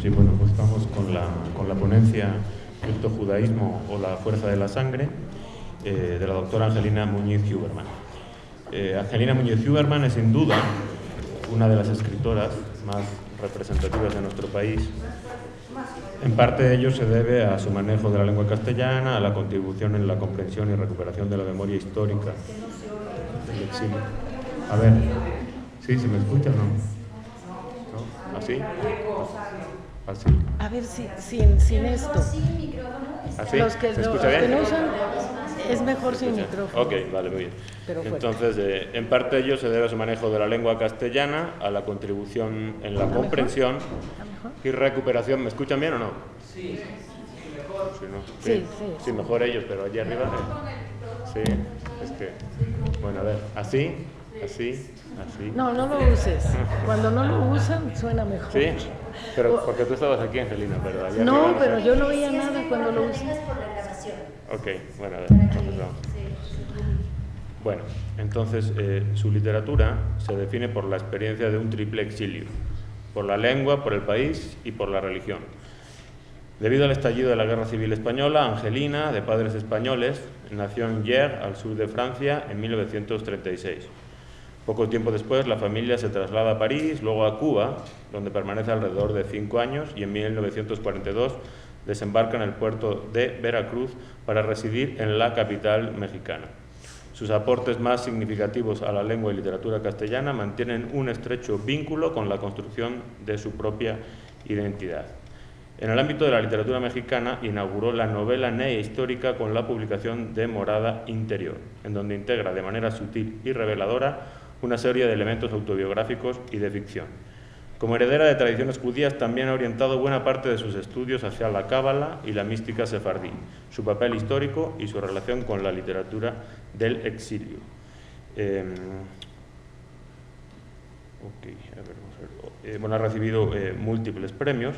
Sí, bueno, pues vamos con la ponencia Criptojudaísmo o la fuerza de la sangre de la doctora Angelina Muñiz-Huberman. Angelina Muñiz-Huberman es sin duda una de las escritoras más representativas de nuestro país. En parte de ello se debe a su manejo de la lengua castellana, a la contribución en la comprensión y recuperación de la memoria histórica del exilio. A ver, ¿sí? ¿Se me escucha o no? ¿No? ¿Así? Así. A ver, sin esto. ¿Así? Los que ¿Se escucha bien? no usan, es mejor sin micrófono. Ok, vale, muy bien. Pero entonces, en parte de ello se debe a su manejo de la lengua castellana, a la contribución en la comprensión y recuperación. ¿Me escuchan bien o no? Sí, mejor. Sí, ¿no? Sí. Sí, mejor ellos, pero allí arriba. Sí, es que. Bueno, a ver, así. No lo uses. Cuando no lo usan, suena mejor. Sí, pero porque tú estabas aquí, Angelina, pero allá No, arriba pero sé. yo no oía nada cuando lo usas. Ok, bueno, a ver, entonces vamos. Bueno, entonces su literatura se define por la experiencia de un triple exilio, por la lengua, por el país y por la religión. Debido al estallido de la Guerra Civil Española, Angelina, de padres españoles, nació en Hyères, al sur de Francia, en 1936. Poco tiempo después, la familia se traslada a París, luego a Cuba, donde permanece alrededor de 5 años, y en 1942 desembarca en el puerto de Veracruz para residir en la capital mexicana. Sus aportes más significativos a la lengua y literatura castellana mantienen un estrecho vínculo con la construcción de su propia identidad. En el ámbito de la literatura mexicana, inauguró la novela nea histórica con la publicación de Morada Interior, en donde integra de manera sutil y reveladora una serie de elementos autobiográficos y de ficción. Como heredera de tradiciones judías, también ha orientado buena parte de sus estudios hacia la cábala y la mística sefardí, su papel histórico y su relación con la literatura del exilio. Ha recibido múltiples premios.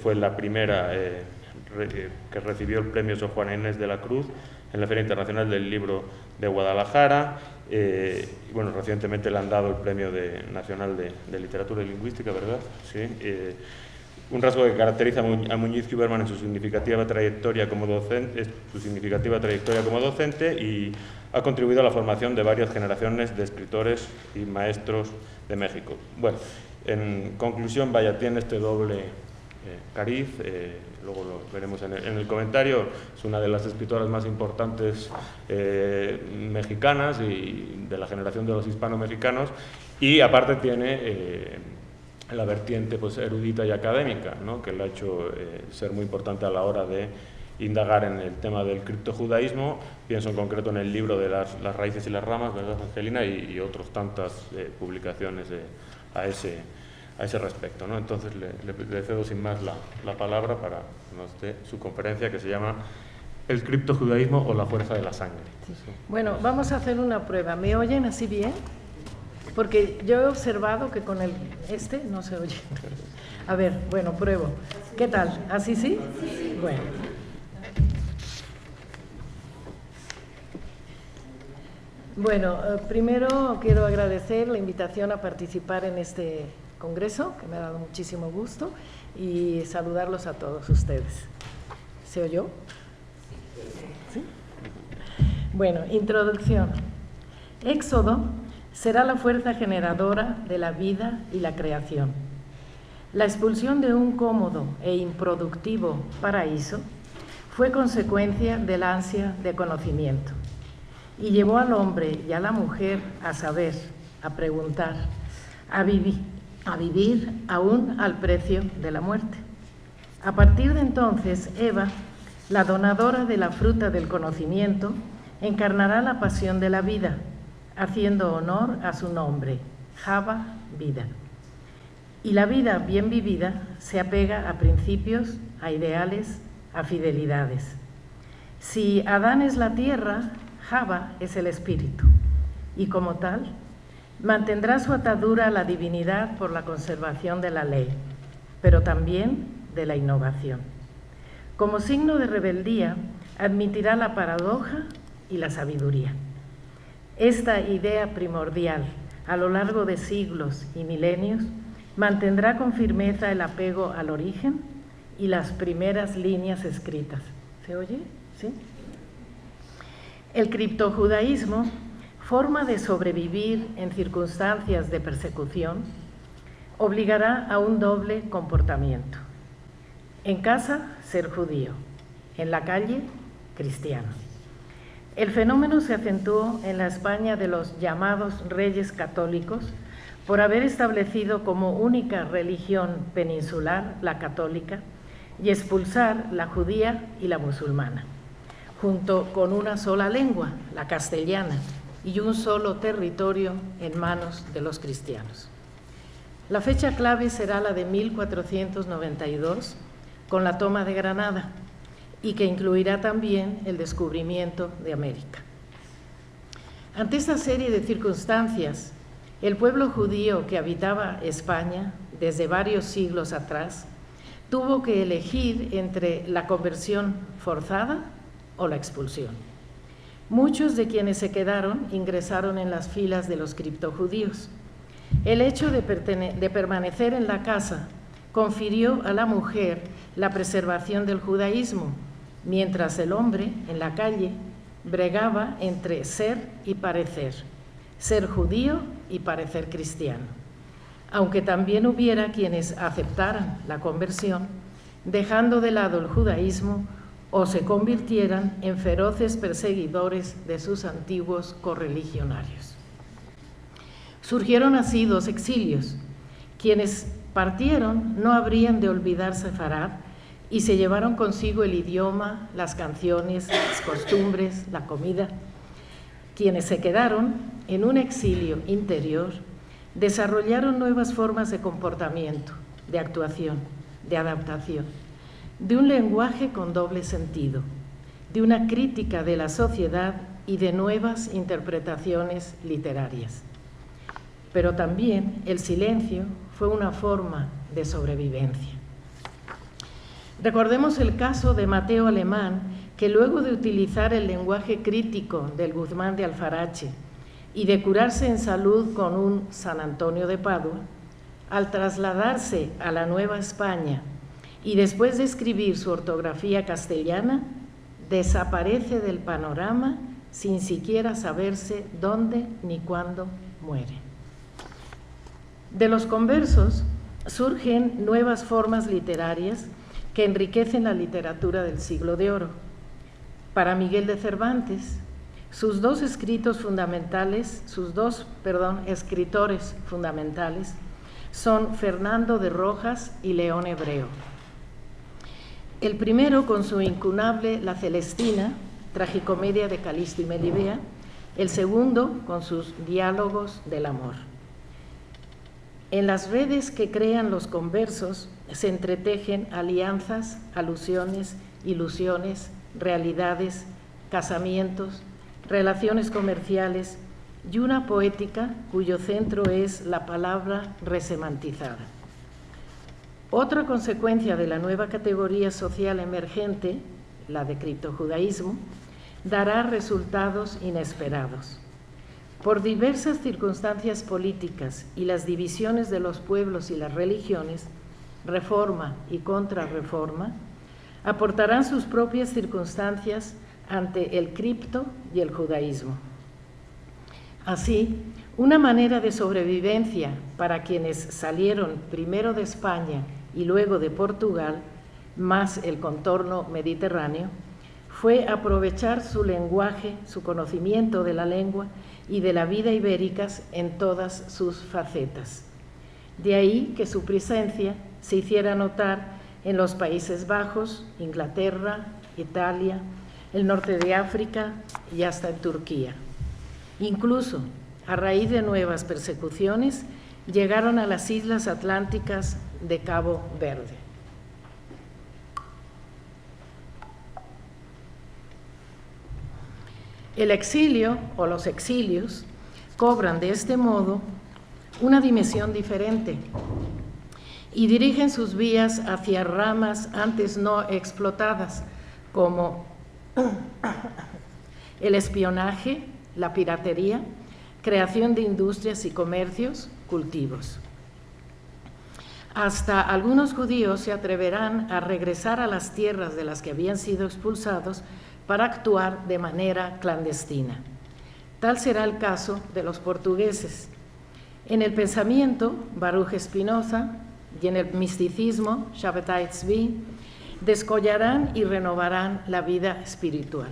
Fue la primera que recibió el premio Sor Juana Inés de la Cruz en la Feria Internacional del Libro de Guadalajara. Recientemente le han dado el Premio Nacional de Literatura y Lingüística, ¿verdad? Sí. Un rasgo que caracteriza a Muñiz-Huberman en su significativa trayectoria como docente, y ha contribuido a la formación de varias generaciones de escritores y maestros de México. Bueno, en conclusión, tiene este doble cariz, luego lo veremos en el comentario. Es una de las escritoras más importantes mexicanas y de la generación de los hispano-mexicanos, y aparte tiene la vertiente erudita y académica, ¿no?, que le ha hecho ser muy importante a la hora de indagar en el tema del criptojudaísmo. Pienso en concreto en el libro de las raíces y las ramas, ¿verdad, Angelina? Y otras tantas publicaciones a ese respecto, ¿no? Entonces le cedo sin más la palabra para que nos dé su conferencia, que se llama El criptojudaísmo o la fuerza de la sangre. Sí. Bueno, vamos a hacer una prueba. ¿Me oyen así bien? Porque yo he observado que con no se oye. A ver, bueno, pruebo. ¿Qué tal? ¿Así sí? Bueno. Bueno, primero quiero agradecer la invitación a participar en este congreso, que me ha dado muchísimo gusto, y saludarlos a todos ustedes. ¿Se oyó? ¿Sí? Bueno, introducción. Éxodo será la fuerza generadora de la vida y la creación. La expulsión de un cómodo e improductivo paraíso fue consecuencia del ansia de conocimiento y llevó al hombre y a la mujer a saber, a preguntar, a vivir aún al precio de la muerte. A partir de entonces, Eva, la donadora de la fruta del conocimiento, encarnará la pasión de la vida, haciendo honor a su nombre, Java, vida. Y la vida bien vivida se apega a principios, a ideales, a fidelidades. Si Adán es la tierra, Java es el espíritu, y como tal, mantendrá su atadura a la divinidad por la conservación de la ley, pero también de la innovación. Como signo de rebeldía, admitirá la paradoja y la sabiduría. Esta idea primordial, a lo largo de siglos y milenios, mantendrá con firmeza el apego al origen y las primeras líneas escritas. ¿Se oye? ¿Sí? El criptojudaísmo, forma de sobrevivir en circunstancias de persecución, obligará a un doble comportamiento. En casa, ser judío; en la calle, cristiano. El fenómeno se acentuó en la España de los llamados reyes católicos por haber establecido como única religión peninsular la católica y expulsar la judía y la musulmana, junto con una sola lengua, la castellana, y un solo territorio en manos de los cristianos. La fecha clave será la de 1492, con la toma de Granada, y que incluirá también el descubrimiento de América. Ante esta serie de circunstancias, el pueblo judío que habitaba España desde varios siglos atrás tuvo que elegir entre la conversión forzada o la expulsión. Muchos de quienes se quedaron ingresaron en las filas de los criptojudíos. El hecho de permanecer en la casa confirió a la mujer la preservación del judaísmo, mientras el hombre, en la calle, bregaba entre ser y parecer, ser judío y parecer cristiano, aunque también hubiera quienes aceptaran la conversión, dejando de lado el judaísmo o se convirtieran en feroces perseguidores de sus antiguos correligionarios. Surgieron así dos exilios. Quienes partieron no habrían de olvidar Sefarad y se llevaron consigo el idioma, las canciones, las costumbres, la comida. Quienes se quedaron en un exilio interior desarrollaron nuevas formas de comportamiento, de actuación, de adaptación, de un lenguaje con doble sentido, de una crítica de la sociedad y de nuevas interpretaciones literarias. Pero también el silencio fue una forma de sobrevivencia. Recordemos el caso de Mateo Alemán, que luego de utilizar el lenguaje crítico del Guzmán de Alfarache y de curarse en salud con un San Antonio de Padua, al trasladarse a la Nueva España y después de escribir su ortografía castellana, desaparece del panorama sin siquiera saberse dónde ni cuándo muere. De los conversos surgen nuevas formas literarias que enriquecen la literatura del siglo de oro. Para Miguel de Cervantes, sus dos escritores fundamentales son Fernando de Rojas y León Hebreo. El primero con su incunable La Celestina, tragicomedia de Calisto y Melibea; el segundo con sus Diálogos del Amor. En las redes que crean los conversos se entretejen alianzas, alusiones, ilusiones, realidades, casamientos, relaciones comerciales y una poética cuyo centro es la palabra resemantizada. Otra consecuencia de la nueva categoría social emergente, la de criptojudaísmo, dará resultados inesperados. Por diversas circunstancias políticas y las divisiones de los pueblos y las religiones, reforma y contrarreforma, aportarán sus propias circunstancias ante el cripto y el judaísmo. Así, una manera de sobrevivencia para quienes salieron primero de España y luego de Portugal, más el contorno mediterráneo, fue aprovechar su lenguaje, su conocimiento de la lengua y de la vida ibéricas en todas sus facetas. De ahí que su presencia se hiciera notar en los Países Bajos, Inglaterra, Italia, el norte de África y hasta en Turquía. Incluso, a raíz de nuevas persecuciones, llegaron a las islas atlánticas de Cabo Verde. El exilio o los exilios cobran de este modo una dimensión diferente y dirigen sus vías hacia ramas antes no explotadas, como el espionaje, la piratería, creación de industrias y comercios, cultivos. Hasta algunos judíos se atreverán a regresar a las tierras de las que habían sido expulsados para actuar de manera clandestina. Tal será el caso de los portugueses. En el pensamiento, Baruch Spinoza, y en el misticismo, Shabbatai Tzvi, descollarán y renovarán la vida espiritual.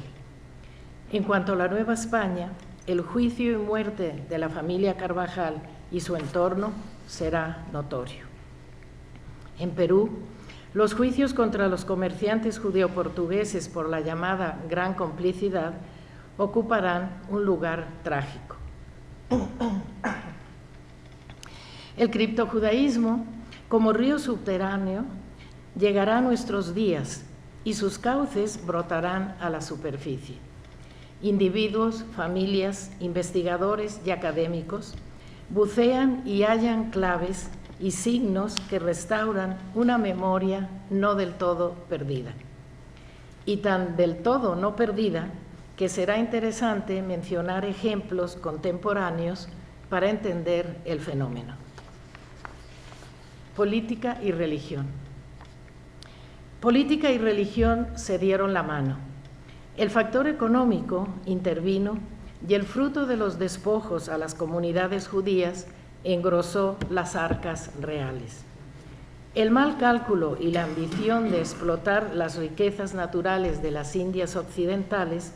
En cuanto a la Nueva España, el juicio y muerte de la familia Carvajal y su entorno será notorio. En Perú, los juicios contra los comerciantes judeo-portugueses por la llamada Gran Complicidad ocuparán un lugar trágico. El criptojudaísmo, como río subterráneo, llegará a nuestros días y sus cauces brotarán a la superficie. Individuos, familias, investigadores y académicos bucean y hallan claves y signos que restauran una memoria no del todo perdida. Y tan del todo no perdida que será interesante mencionar ejemplos contemporáneos para entender el fenómeno. Política y religión. Política y religión se dieron la mano. El factor económico intervino y el fruto de los despojos a las comunidades judías engrosó las arcas reales. El mal cálculo y la ambición de explotar las riquezas naturales de las Indias occidentales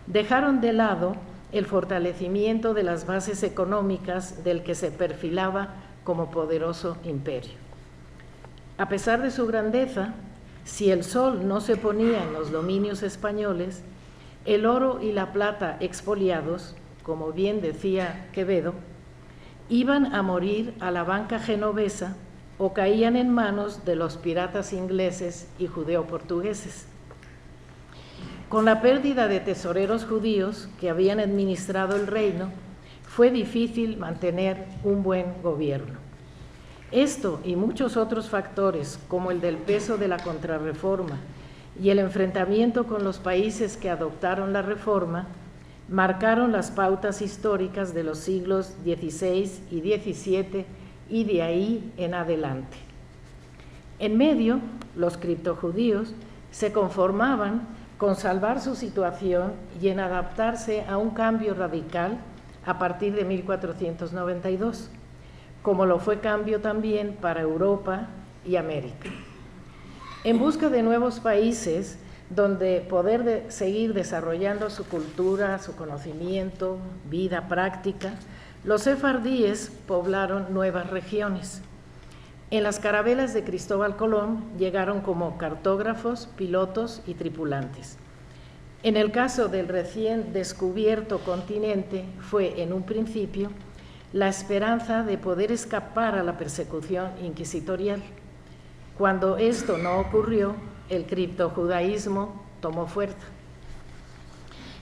dejaron de lado el fortalecimiento de las bases económicas del que se perfilaba como poderoso imperio. A pesar de su grandeza, si el sol no se ponía en los dominios españoles, el oro y la plata expoliados, como bien decía Quevedo, iban a morir a la banca genovesa o caían en manos de los piratas ingleses y judeo-portugueses. Con la pérdida de tesoreros judíos que habían administrado el reino, fue difícil mantener un buen gobierno. Esto y muchos otros factores, como el del peso de la contrarreforma y el enfrentamiento con los países que adoptaron la reforma, marcaron las pautas históricas de los siglos XVI y XVII y de ahí en adelante. En medio, los criptojudíos se conformaban con salvar su situación y en adaptarse a un cambio radical a partir de 1492, como lo fue cambio también para Europa y América. En busca de nuevos países donde poder seguir desarrollando su cultura, su conocimiento, vida práctica, los sefardíes poblaron nuevas regiones. En las carabelas de Cristóbal Colón llegaron como cartógrafos, pilotos y tripulantes. En el caso del recién descubierto continente fue, en un principio, la esperanza de poder escapar a la persecución inquisitorial. Cuando esto no ocurrió, el criptojudaísmo tomó fuerza.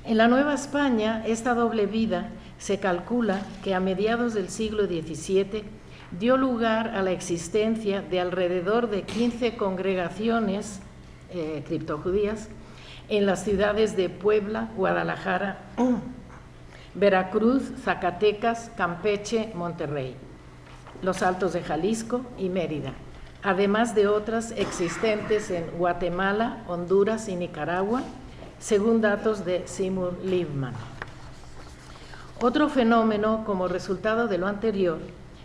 En la Nueva España, esta doble vida se calcula que a mediados del siglo XVII dio lugar a la existencia de alrededor de 15 congregaciones criptojudías en las ciudades de Puebla, Guadalajara, Veracruz, Zacatecas, Campeche, Monterrey, los Altos de Jalisco y Mérida, además de otras existentes en Guatemala, Honduras y Nicaragua, según datos de Seymour Lieberman. Otro fenómeno como resultado de lo anterior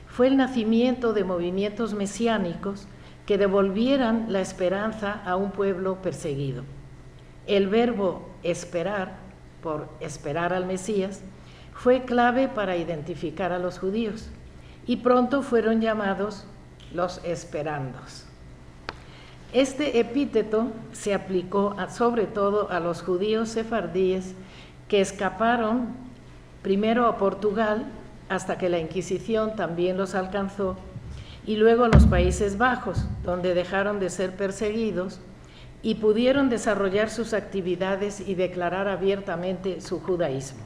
fue el nacimiento de movimientos mesiánicos que devolvieran la esperanza a un pueblo perseguido. El verbo esperar, por esperar al Mesías, fue clave para identificar a los judíos y pronto fueron llamados los esperandos. Este epíteto se aplicó sobre todo a los judíos sefardíes que escaparon primero a Portugal hasta que la Inquisición también los alcanzó y luego a los Países Bajos, donde dejaron de ser perseguidos y pudieron desarrollar sus actividades y declarar abiertamente su judaísmo.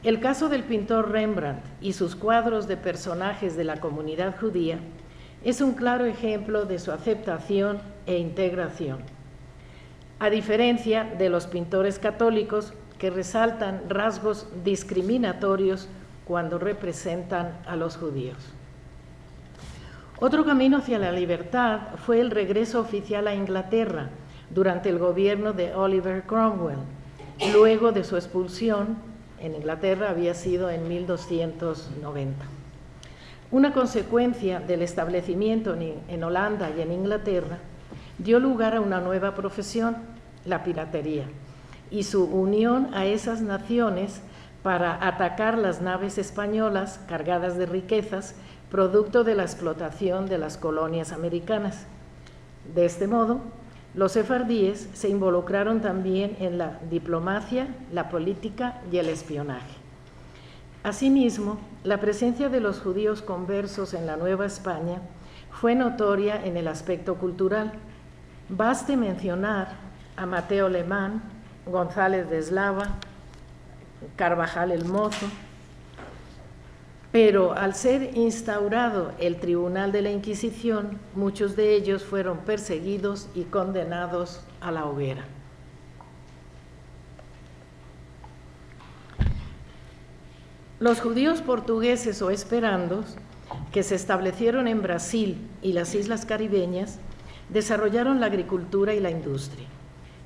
El caso del pintor Rembrandt y sus cuadros de personajes de la comunidad judía es un claro ejemplo de su aceptación e integración, a diferencia de los pintores católicos que resaltan rasgos discriminatorios cuando representan a los judíos. Otro camino hacia la libertad fue el regreso oficial a Inglaterra durante el gobierno de Oliver Cromwell. Luego de su expulsión en Inglaterra había sido en 1290. Una consecuencia del establecimiento en Holanda y en Inglaterra dio lugar a una nueva profesión, la piratería, y su unión a esas naciones para atacar las naves españolas cargadas de riquezas, producto de la explotación de las colonias americanas. De este modo, los sefardíes se involucraron también en la diplomacia, la política y el espionaje. Asimismo, la presencia de los judíos conversos en la Nueva España fue notoria en el aspecto cultural. Baste mencionar a Mateo Alemán, González de Eslava, Carvajal el Mozo, pero al ser instaurado el Tribunal de la Inquisición, muchos de ellos fueron perseguidos y condenados a la hoguera. Los judíos portugueses o esperandos, que se establecieron en Brasil y las islas caribeñas, desarrollaron la agricultura y la industria.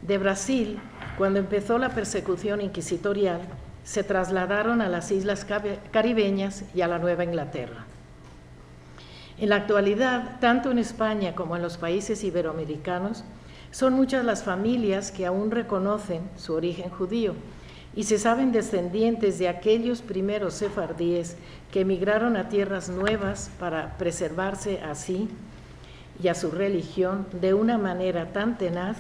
De Brasil, cuando empezó la persecución inquisitorial, se trasladaron a las islas caribeñas y a la Nueva Inglaterra. En la actualidad, tanto en España como en los países iberoamericanos, son muchas las familias que aún reconocen su origen judío y se saben descendientes de aquellos primeros sefardíes que emigraron a tierras nuevas para preservarse a sí y a su religión de una manera tan tenaz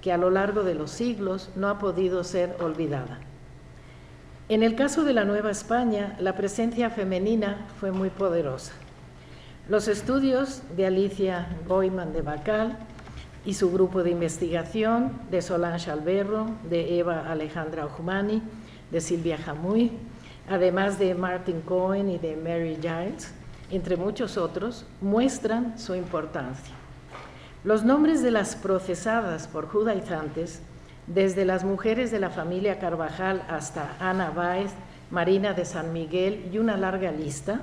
que a lo largo de los siglos no ha podido ser olvidada. En el caso de la Nueva España, la presencia femenina fue muy poderosa. Los estudios de Alicia Goiman de Bacal y su grupo de investigación, de Solange Alberro, de Eva Alejandra Ojumani, de Silvia Jamuy, además de Martin Cohen y de Mary Giles, entre muchos otros, muestran su importancia. Los nombres de las procesadas por judaizantes, desde las mujeres de la familia Carvajal hasta Ana Báez, Marina de San Miguel y una larga lista,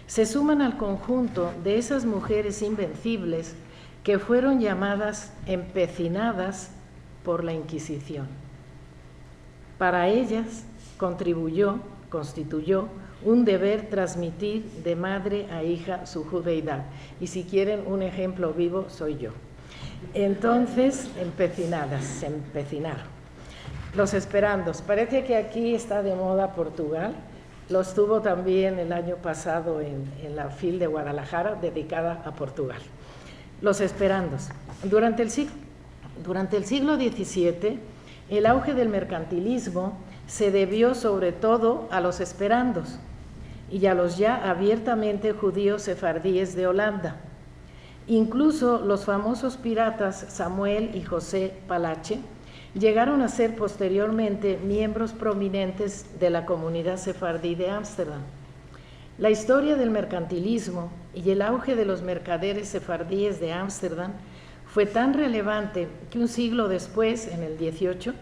se suman al conjunto de esas mujeres invencibles que fueron llamadas empecinadas por la Inquisición. Para ellas constituyó un deber transmitir de madre a hija su judeidad. Y si quieren un ejemplo vivo, soy yo. Entonces, empecinadas, se empecinaron. Los esperandos. Parece que aquí está de moda Portugal. Los tuvo también el año pasado en la FIL de Guadalajara, dedicada a Portugal. Los esperandos. Durante el siglo XVII, el auge del mercantilismo se debió sobre todo a los esperandos y a los ya abiertamente judíos sefardíes de Holanda. Incluso los famosos piratas Samuel y José Palache llegaron a ser posteriormente miembros prominentes de la comunidad sefardí de Ámsterdam. La historia del mercantilismo y el auge de los mercaderes sefardíes de Ámsterdam fue tan relevante que un siglo después, en el XVIII,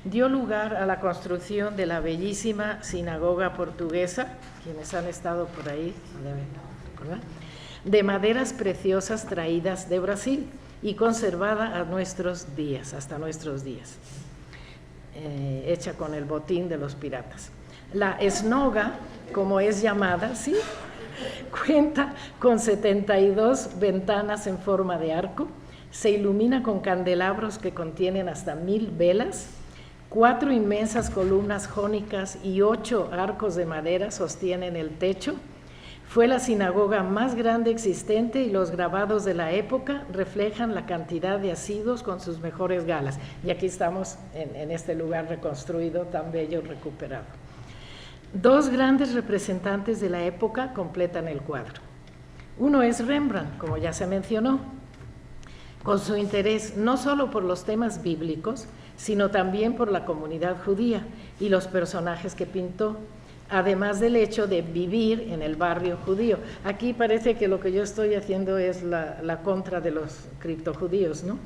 dio lugar a la construcción de la bellísima sinagoga portuguesa, quienes han estado por ahí, ¿verdad?, de maderas preciosas traídas de Brasil y conservada a nuestros días, hasta nuestros días, hecha con el botín de los piratas. La esnoga, como es llamada, ¿sí?, cuenta con 72 ventanas en forma de arco, se ilumina con candelabros que contienen hasta 1000 velas, 4 inmensas columnas jónicas y 8 arcos de madera sostienen el techo. Fue la sinagoga más grande existente y los grabados de la época reflejan la cantidad de asiduos con sus mejores galas. Y aquí estamos en este lugar reconstruido, tan bello, recuperado. 2 grandes representantes de la época completan el cuadro. Uno es Rembrandt, como ya se mencionó, con su interés no solo por los temas bíblicos, sino también por la comunidad judía y los personajes que pintó, además del hecho de vivir en el barrio judío. Aquí parece que lo que yo estoy haciendo es la contra de los criptojudíos, ¿no?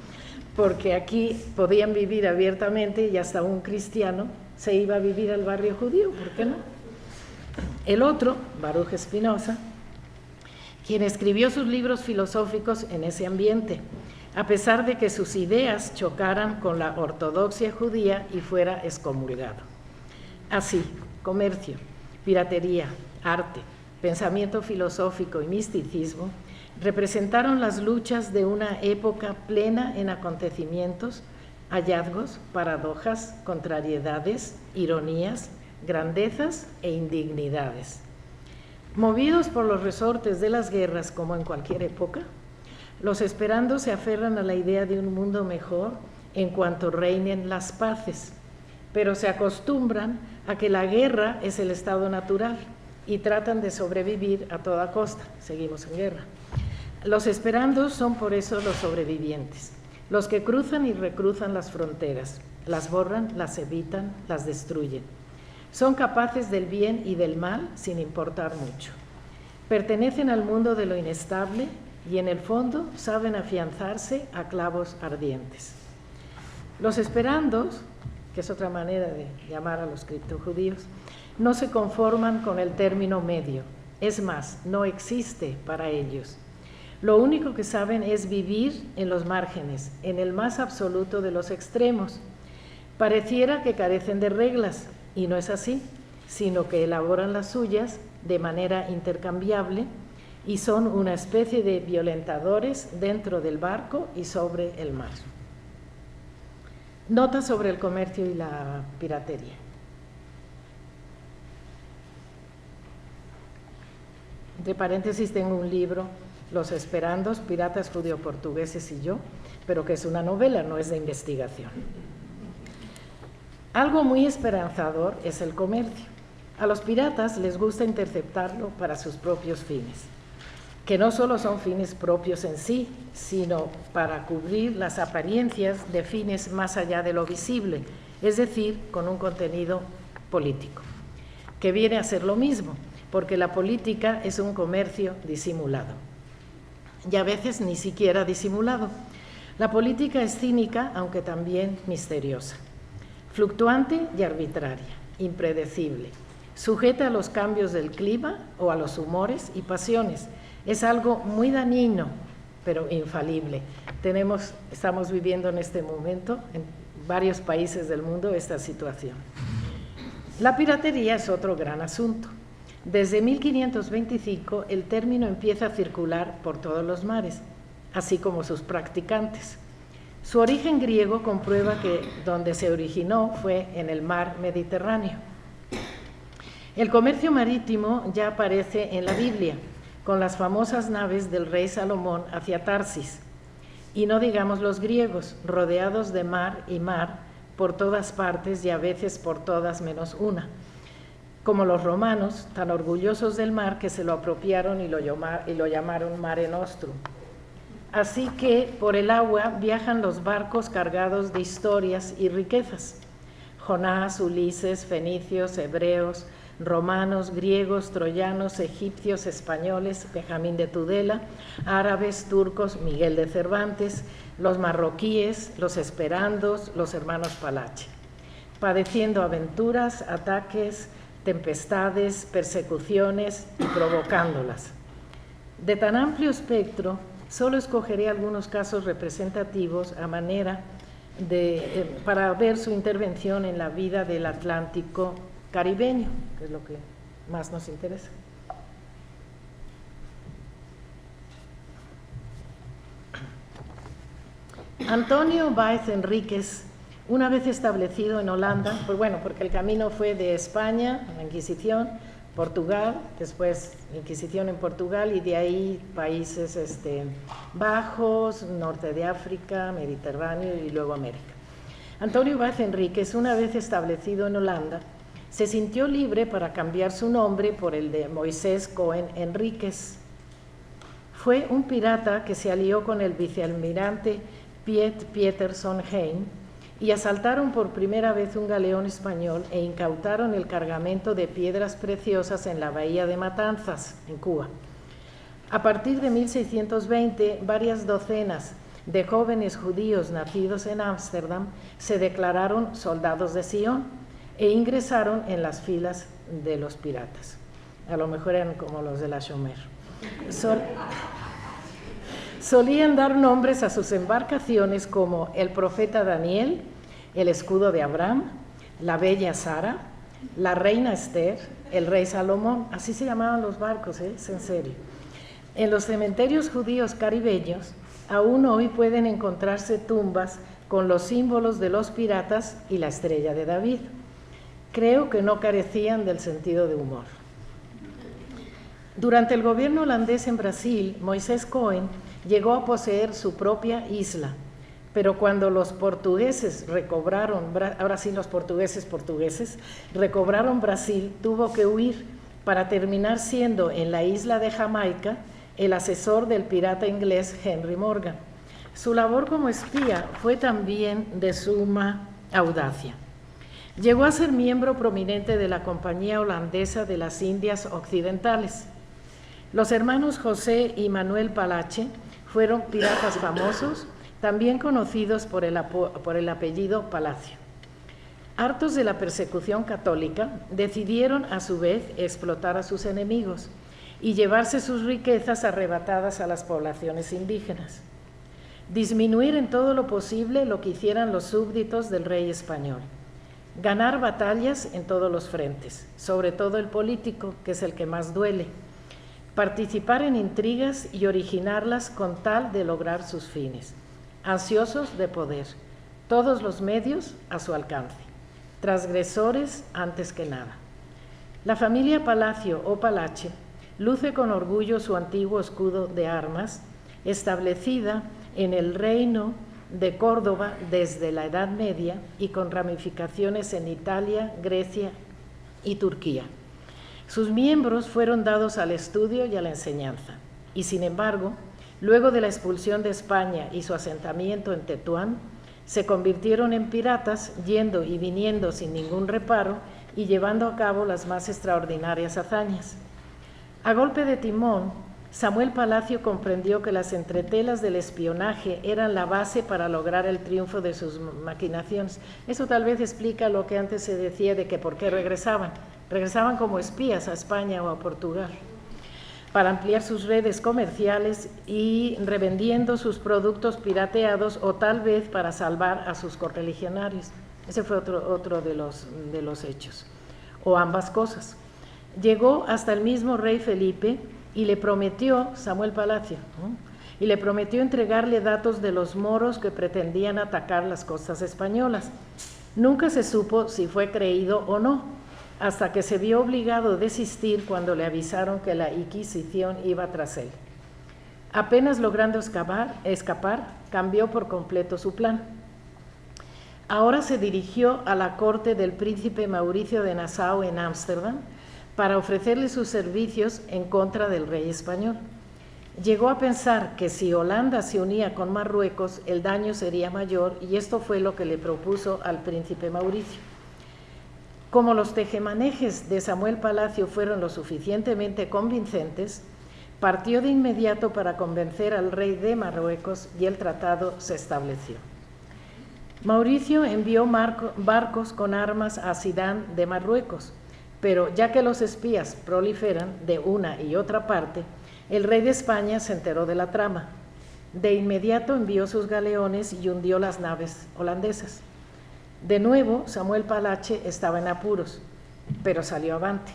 Porque aquí podían vivir abiertamente y hasta un cristiano se iba a vivir al barrio judío, ¿por qué no? El otro, Baruch Spinoza, quien escribió sus libros filosóficos en ese ambiente, a pesar de que sus ideas chocaran con la ortodoxia judía y fuera excomulgado. Así, comercio, piratería, arte, pensamiento filosófico y misticismo representaron las luchas de una época plena en acontecimientos, hallazgos, paradojas, contrariedades, ironías, grandezas e indignidades. Movidos por los resortes de las guerras como en cualquier época, los esperandos se aferran a la idea de un mundo mejor en cuanto reinen las paces, pero se acostumbran a que la guerra es el estado natural y tratan de sobrevivir a toda costa. Seguimos en guerra. Los esperandos son por eso los sobrevivientes, los que cruzan y recruzan las fronteras, las borran, las evitan, las destruyen. Son capaces del bien y del mal sin importar mucho. Pertenecen al mundo de lo inestable y en el fondo saben afianzarse a clavos ardientes. Los esperandos, que es otra manera de llamar a los criptojudíos, no se conforman con el término medio. Es más, no existe para ellos. Lo único que saben es vivir en los márgenes, en el más absoluto de los extremos. Pareciera que carecen de reglas, y no es así, sino que elaboran las suyas de manera intercambiable y son una especie de violentadores dentro del barco y sobre el mar. Nota sobre el comercio y la piratería. Entre paréntesis tengo un libro, Los Esperandos, Piratas Judeo-Portugueses y yo, pero que es una novela, no es de investigación. Algo muy esperanzador es el comercio. A los piratas les gusta interceptarlo para sus propios fines, que no solo son fines propios en sí, sino para cubrir las apariencias de fines más allá de lo visible, es decir, con un contenido político, que viene a ser lo mismo, porque la política es un comercio disimulado, y a veces ni siquiera disimulado. La política es cínica, aunque también misteriosa, fluctuante y arbitraria, impredecible, sujeta a los cambios del clima o a los humores y pasiones. Es algo muy dañino, pero infalible. Estamos viviendo en este momento en varios países del mundo esta situación. La piratería es otro gran asunto. Desde 1525 el término empieza a circular por todos los mares, así como sus practicantes. Su origen griego comprueba que donde se originó fue en el mar Mediterráneo. El comercio marítimo ya aparece en la Biblia, con las famosas naves del rey Salomón hacia Tarsis, y no digamos los griegos, rodeados de mar y mar por todas partes y a veces por todas menos una, como los romanos, tan orgullosos del mar que se lo apropiaron y lo llamaron Mare Nostrum. Así que por el agua viajan los barcos cargados de historias y riquezas. Jonás, Ulises, fenicios, hebreos, romanos, griegos, troyanos, egipcios, españoles, Benjamín de Tudela, árabes, turcos, Miguel de Cervantes, los marroquíes, los esperandos, los hermanos Palache, padeciendo aventuras, ataques, tempestades, persecuciones y provocándolas. De tan amplio espectro, solo escogeré algunos casos representativos a manera para ver su intervención en la vida del Atlántico caribeño, que es lo que más nos interesa. Antonio Báez Enríquez, una vez establecido en Holanda, porque el camino fue de España, la Inquisición, Portugal, después Inquisición en Portugal y de ahí Países Bajos, norte de África, Mediterráneo y luego América. Antonio Báez Enríquez, una vez establecido en Holanda, se sintió libre para cambiar su nombre por el de Moisés Cohen Enríquez. Fue un pirata que se alió con el vicealmirante Piet Pieterszoon Heyn y asaltaron por primera vez un galeón español e incautaron el cargamento de piedras preciosas en la bahía de Matanzas, en Cuba. A partir de 1620, varias docenas de jóvenes judíos nacidos en Ámsterdam se declararon soldados de Sion e ingresaron en las filas de los piratas. A lo mejor eran como los de la Chomer. Solían dar nombres a sus embarcaciones como el profeta Daniel, el escudo de Abraham, la bella Sara, la reina Esther, el rey Salomón. Así se llamaban los barcos, es en serio. En los cementerios judíos caribeños, aún hoy pueden encontrarse tumbas con los símbolos de los piratas y la estrella de David. Creo que no carecían del sentido de humor. Durante el gobierno holandés en Brasil, Moisés Cohen llegó a poseer su propia isla, pero cuando los portugueses recobraron, ahora sí los portugueses recobraron Brasil, tuvo que huir para terminar siendo en la isla de Jamaica el asesor del pirata inglés Henry Morgan. Su labor como espía fue también de suma audacia. Llegó a ser miembro prominente de la Compañía Holandesa de las Indias Occidentales. Los hermanos José y Manuel Palache fueron piratas famosos, también conocidos por el apellido Palacio. Hartos de la persecución católica, decidieron a su vez explotar a sus enemigos y llevarse sus riquezas arrebatadas a las poblaciones indígenas. Disminuir en todo lo posible lo que hicieran los súbditos del rey español. Ganar batallas en todos los frentes, sobre todo el político, que es el que más duele. Participar en intrigas y originarlas con tal de lograr sus fines. Ansiosos de poder, todos los medios a su alcance. Transgresores antes que nada. La familia Palacio o Palache luce con orgullo su antiguo escudo de armas, establecida en el reino de Córdoba desde la Edad Media y con ramificaciones en Italia, Grecia y Turquía. Sus miembros fueron dados al estudio y a la enseñanza, y sin embargo, luego de la expulsión de España y su asentamiento en Tetuán, se convirtieron en piratas, yendo y viniendo sin ningún reparo y llevando a cabo las más extraordinarias hazañas. A golpe de timón, Samuel Palacio comprendió que las entretelas del espionaje eran la base para lograr el triunfo de sus maquinaciones. Eso tal vez explica lo que antes se decía de que por qué regresaban. Regresaban como espías a España o a Portugal, para ampliar sus redes comerciales y revendiendo sus productos pirateados o tal vez para salvar a sus correligionarios. Ese fue otro de los hechos, o ambas cosas. Llegó hasta el mismo rey Felipe y le prometió, Samuel Palacio, y le prometió entregarle datos de los moros que pretendían atacar las costas españolas. Nunca se supo si fue creído o no, hasta que se vio obligado a desistir cuando le avisaron que la Inquisición iba tras él. Apenas logrando escapar, cambió por completo su plan. Ahora se dirigió a la corte del príncipe Mauricio de Nassau en Ámsterdam para ofrecerle sus servicios en contra del rey español. Llegó a pensar que si Holanda se unía con Marruecos, el daño sería mayor, y esto fue lo que le propuso al príncipe Mauricio. Como los tejemanejes de Samuel Palacio fueron lo suficientemente convincentes, partió de inmediato para convencer al rey de Marruecos y el tratado se estableció. Mauricio envió barcos con armas a Sidán de Marruecos, pero ya que los espías proliferan de una y otra parte, el rey de España se enteró de la trama. De inmediato envió sus galeones y hundió las naves holandesas. De nuevo, Samuel Palache estaba en apuros, pero salió avante.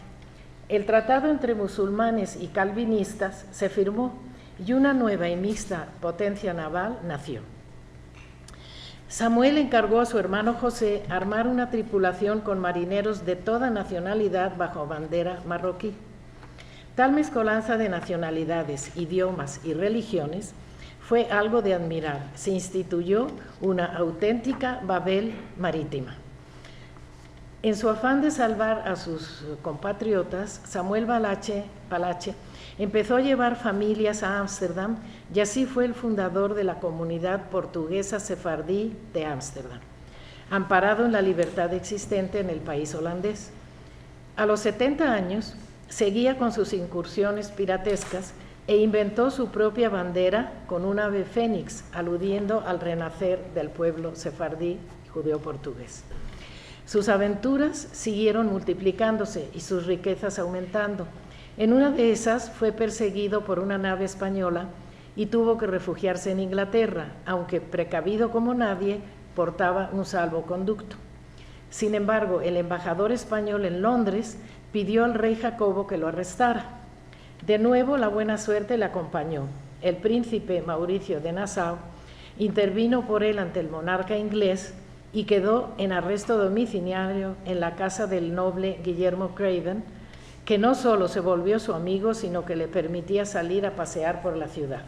El tratado entre musulmanes y calvinistas se firmó y una nueva y mixta potencia naval nació. Samuel encargó a su hermano José armar una tripulación con marineros de toda nacionalidad bajo bandera marroquí. Tal mezcolanza de nacionalidades, idiomas y religiones fue algo de admirar. Se instituyó una auténtica Babel marítima. En su afán de salvar a sus compatriotas, Samuel Palache empezó a llevar familias a Ámsterdam y así fue el fundador de la comunidad portuguesa sefardí de Ámsterdam, amparado en la libertad existente en el país holandés. A los 70 años, seguía con sus incursiones piratescas e inventó su propia bandera con un ave fénix, aludiendo al renacer del pueblo sefardí judeo-portugués. Sus aventuras siguieron multiplicándose y sus riquezas aumentando. En una de esas fue perseguido por una nave española y tuvo que refugiarse en Inglaterra, aunque precavido como nadie, portaba un salvoconducto. Sin embargo, el embajador español en Londres pidió al rey Jacobo que lo arrestara. De nuevo, la buena suerte le acompañó. El príncipe Mauricio de Nassau intervino por él ante el monarca inglés y quedó en arresto domiciliario en la casa del noble Guillermo Craven, que no solo se volvió su amigo, sino que le permitía salir a pasear por la ciudad.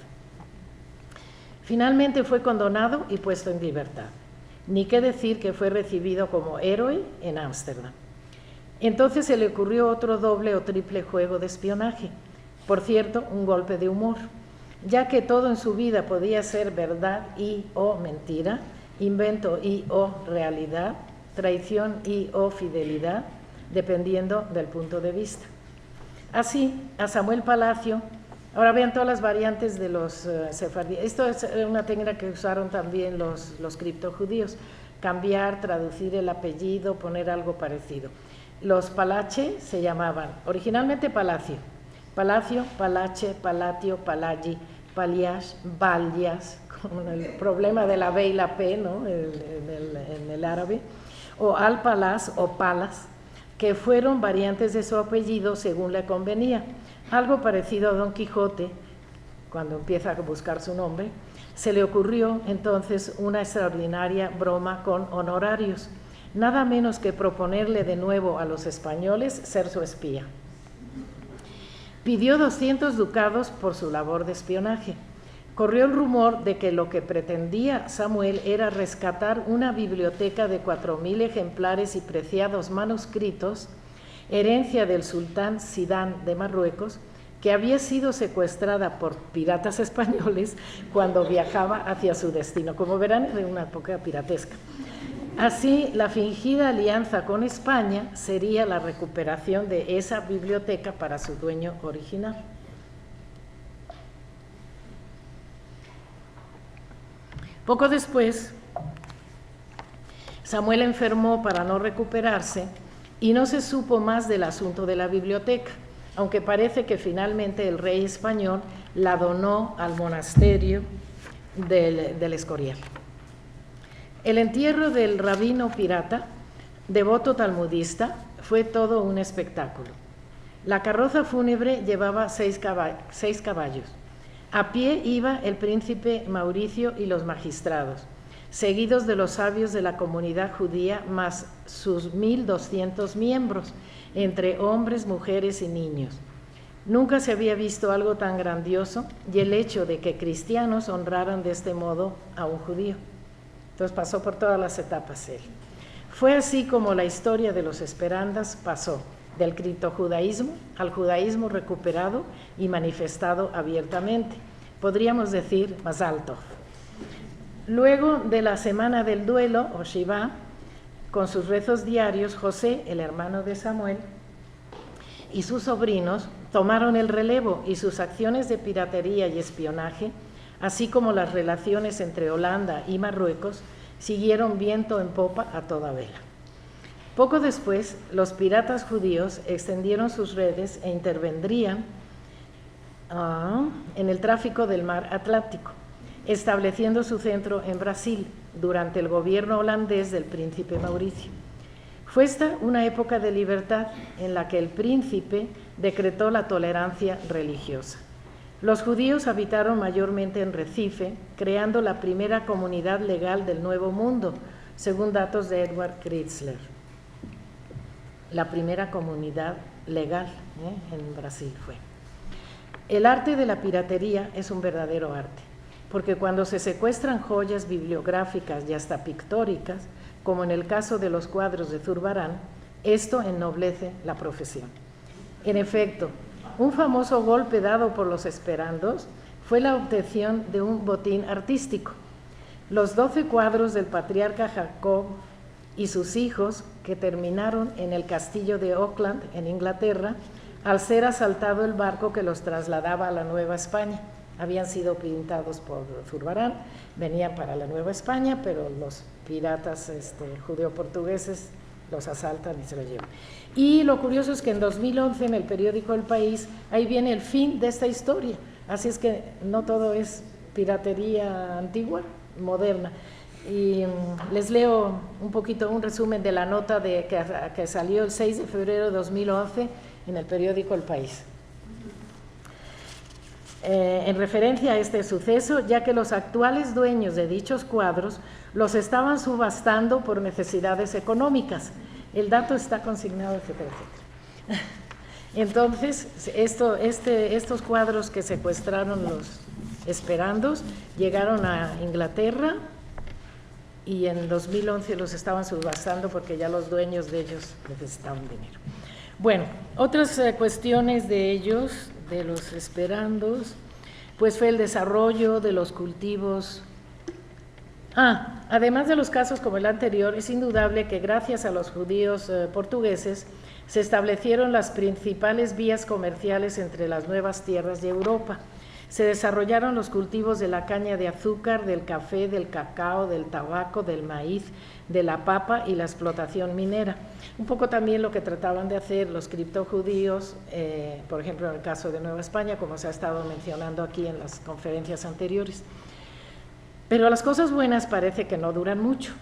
Finalmente fue condonado y puesto en libertad. Ni qué decir que fue recibido como héroe en Ámsterdam. Entonces se le ocurrió otro doble o triple juego de espionaje. Por cierto, un golpe de humor, ya que todo en su vida podía ser verdad y o mentira, invento y o realidad, traición y o fidelidad, dependiendo del punto de vista. Así, a Samuel Palacio, ahora vean todas las variantes de los sefardíes. Esto es una técnica que usaron también los criptojudíos, cambiar, traducir el apellido, poner algo parecido. Los Palache se llamaban originalmente Palacio, Palacio, Palache, Palatio, Palagi, Palias, Valias, con el problema de la B y la P, ¿no? en el árabe, o Al-Palas o Palas, que fueron variantes de su apellido según le convenía. Algo parecido a Don Quijote, cuando empieza a buscar su nombre, se le ocurrió entonces una extraordinaria broma con honorarios, nada menos que proponerle de nuevo a los españoles ser su espía. Pidió 200 ducados por su labor de espionaje. Corrió el rumor de que lo que pretendía Samuel era rescatar una biblioteca de 4.000 ejemplares y preciados manuscritos, herencia del sultán Sidán de Marruecos, que había sido secuestrada por piratas españoles cuando viajaba hacia su destino. Como verán, era una época piratesca. Así, la fingida alianza con España sería la recuperación de esa biblioteca para su dueño original. Poco después, Samuel enfermó para no recuperarse y no se supo más del asunto de la biblioteca, aunque parece que finalmente el rey español la donó al monasterio del Escorial. El entierro del rabino pirata, devoto talmudista, fue todo un espectáculo. La carroza fúnebre llevaba 6 caballos. A pie iba el príncipe Mauricio y los magistrados, seguidos de los sabios de la comunidad judía, más sus 1.200 miembros, entre hombres, mujeres y niños. Nunca se había visto algo tan grandioso, y el hecho de que cristianos honraran de este modo a un judío. Entonces pasó por todas las etapas él. Fue así como la historia de los esperandas pasó del criptojudaísmo al judaísmo recuperado y manifestado abiertamente. Podríamos decir Mazal Tov. Luego de la semana del duelo, o Shiva, con sus rezos diarios, José, el hermano de Samuel, y sus sobrinos tomaron el relevo, y sus acciones de piratería y espionaje, así como las relaciones entre Holanda y Marruecos, siguieron viento en popa a toda vela. Poco después, los piratas judíos extendieron sus redes e intervendrían en el tráfico del mar Atlántico, estableciendo su centro en Brasil durante el gobierno holandés del príncipe Mauricio. Fue esta una época de libertad en la que el príncipe decretó la tolerancia religiosa. Los judíos habitaron mayormente en Recife, creando la primera comunidad legal del Nuevo Mundo, según datos de Edward Chrysler. La primera comunidad legal en Brasil fue. El arte de la piratería es un verdadero arte, porque cuando se secuestran joyas bibliográficas y hasta pictóricas, como en el caso de los cuadros de Zurbarán, esto ennoblece la profesión. En efecto, un famoso golpe dado por los esperandos fue la obtención de un botín artístico. Los 12 cuadros del patriarca Jacob y sus hijos, que terminaron en el castillo de Auckland, en Inglaterra, al ser asaltado el barco que los trasladaba a la Nueva España. Habían sido pintados por Zurbarán, venían para la Nueva España, pero los piratas judeo-portugueses los asaltan y se los llevan. Y lo curioso es que en 2011, en el periódico El País, ahí viene el fin de esta historia. Así es que no todo es piratería antigua, moderna. Y les leo un poquito un resumen de la nota que salió el 6 de febrero de 2011 en el periódico El País. En referencia a este suceso, ya que los actuales dueños de dichos cuadros los estaban subastando por necesidades económicas. El dato está consignado, etcétera, etcétera. Entonces, estos cuadros que secuestraron los esperandos llegaron a Inglaterra y en 2011 los estaban subastando porque ya los dueños de ellos necesitaban dinero. Bueno, otras cuestiones de ellos, de los esperandos, pues fue el desarrollo de los cultivos. Además de los casos como el anterior, es indudable que gracias a los judíos portugueses se establecieron las principales vías comerciales entre las nuevas tierras de Europa. Se desarrollaron los cultivos de la caña de azúcar, del café, del cacao, del tabaco, del maíz, de la papa y la explotación minera. Un poco también lo que trataban de hacer los criptojudíos, por ejemplo en el caso de Nueva España, como se ha estado mencionando aquí en las conferencias anteriores. Pero las cosas buenas parece que no duran mucho,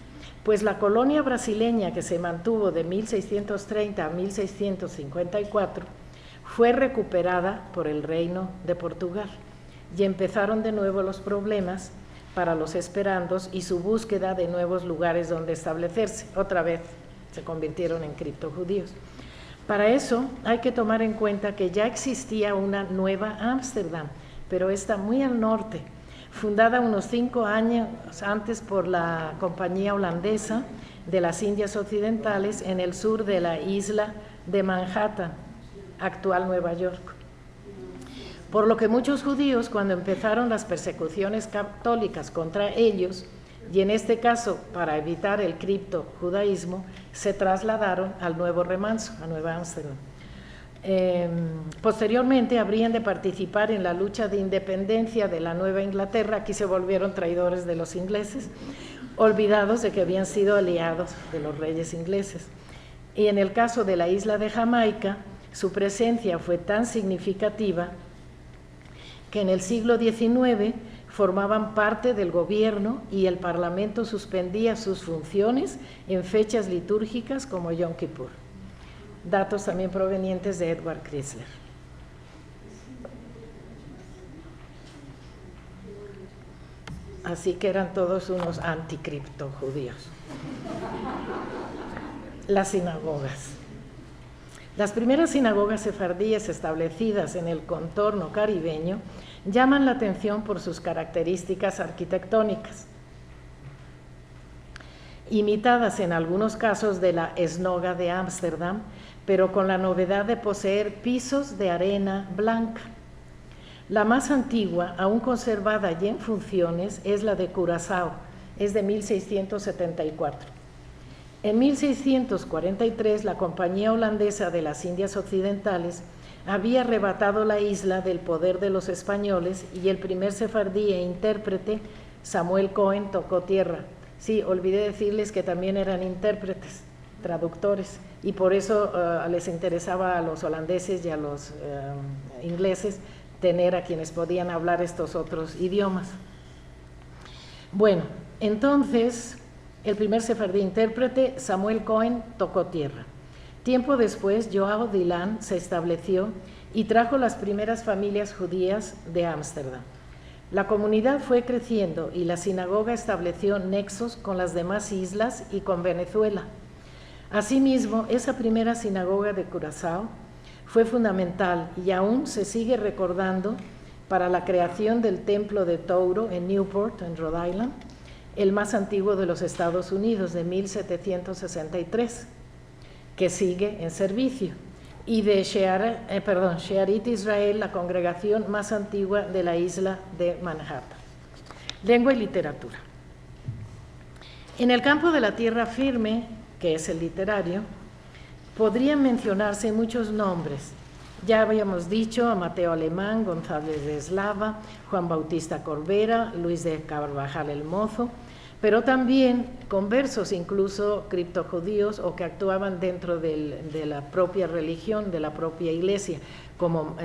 pues la colonia brasileña que se mantuvo de 1630 a 1654 fue recuperada por el Reino de Portugal y empezaron de nuevo los problemas para los esperandos y su búsqueda de nuevos lugares donde establecerse. Otra vez se convirtieron en criptojudíos. Para eso hay que tomar en cuenta que ya existía una nueva Ámsterdam, pero está muy al norte, fundada unos 5 años antes por la compañía holandesa de las Indias Occidentales en el sur de la isla de Manhattan, actual Nueva York. Por lo que muchos judíos, cuando empezaron las persecuciones católicas contra ellos, y en este caso para evitar el criptojudaísmo, se trasladaron al Nuevo Remanso, a Nueva Ámsterdam. Posteriormente habrían de participar en la lucha de independencia de la Nueva Inglaterra. Aquí se volvieron traidores de los ingleses, olvidados de que habían sido aliados de los reyes ingleses. Y en el caso de la isla de Jamaica, su presencia fue tan significativa que en el siglo XIX formaban parte del gobierno y el Parlamento suspendía sus funciones en fechas litúrgicas como Yom Kippur. Datos también provenientes de Edward Chrysler. Así que eran todos unos anticriptojudíos. Las sinagogas. Las primeras sinagogas sefardíes establecidas en el contorno caribeño llaman la atención por sus características arquitectónicas, imitadas en algunos casos de la esnoga de Ámsterdam, pero con la novedad de poseer pisos de arena blanca. La más antigua, aún conservada y en funciones, es la de Curazao, es de 1674. En 1643, la Compañía Holandesa de las Indias Occidentales había arrebatado la isla del poder de los españoles y el primer sefardí e intérprete, Samuel Cohen, tocó tierra. Sí, olvidé decirles que también eran intérpretes, traductores, y por eso les interesaba a los holandeses y a los ingleses tener a quienes podían hablar estos otros idiomas. Bueno, entonces el primer sefardí intérprete, Samuel Cohen, tocó tierra. Tiempo después, Joao Dilan se estableció y trajo las primeras familias judías de Ámsterdam. La comunidad fue creciendo y la sinagoga estableció nexos con las demás islas y con Venezuela. Asimismo, esa primera sinagoga de Curazao fue fundamental y aún se sigue recordando para la creación del Templo de Touro en Newport, en Rhode Island, el más antiguo de los Estados Unidos, de 1763, que sigue en servicio, y de Shearit Israel, la congregación más antigua de la isla de Manhattan. Lengua y literatura. En el campo de la tierra firme, que es el literario, podrían mencionarse muchos nombres. Ya habíamos dicho a Mateo Alemán, González de Eslava, Juan Bautista Corbera, Luis de Carvajal el Mozo, pero también conversos, incluso criptojudíos o que actuaban dentro de la propia religión, de la propia iglesia, como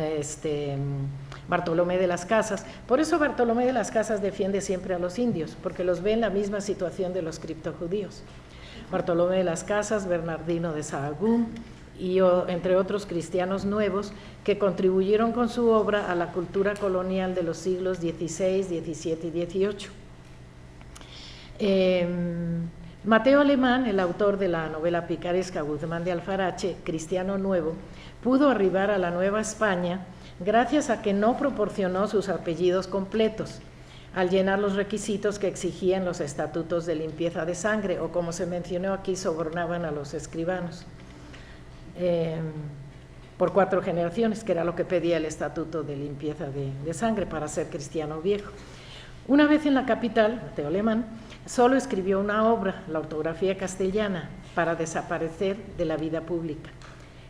Bartolomé de las Casas. Por eso Bartolomé de las Casas defiende siempre a los indios, porque los ve en la misma situación de los criptojudíos. Bartolomé de las Casas, Bernardino de Sahagún y entre otros cristianos nuevos que contribuyeron con su obra a la cultura colonial de los siglos XVI, XVII y XVIII. Mateo Alemán, el autor de la novela picaresca Guzmán de Alfarache, cristiano nuevo, pudo arribar a la Nueva España gracias a que no proporcionó sus apellidos completos al llenar los requisitos que exigían los estatutos de limpieza de sangre, o como se mencionó aquí, sobornaban a los escribanos por 4 generaciones, que era lo que pedía el estatuto de limpieza de sangre para ser cristiano viejo. Una vez en la capital, Mateo Alemán solo escribió una obra, la ortografía castellana, para desaparecer de la vida pública.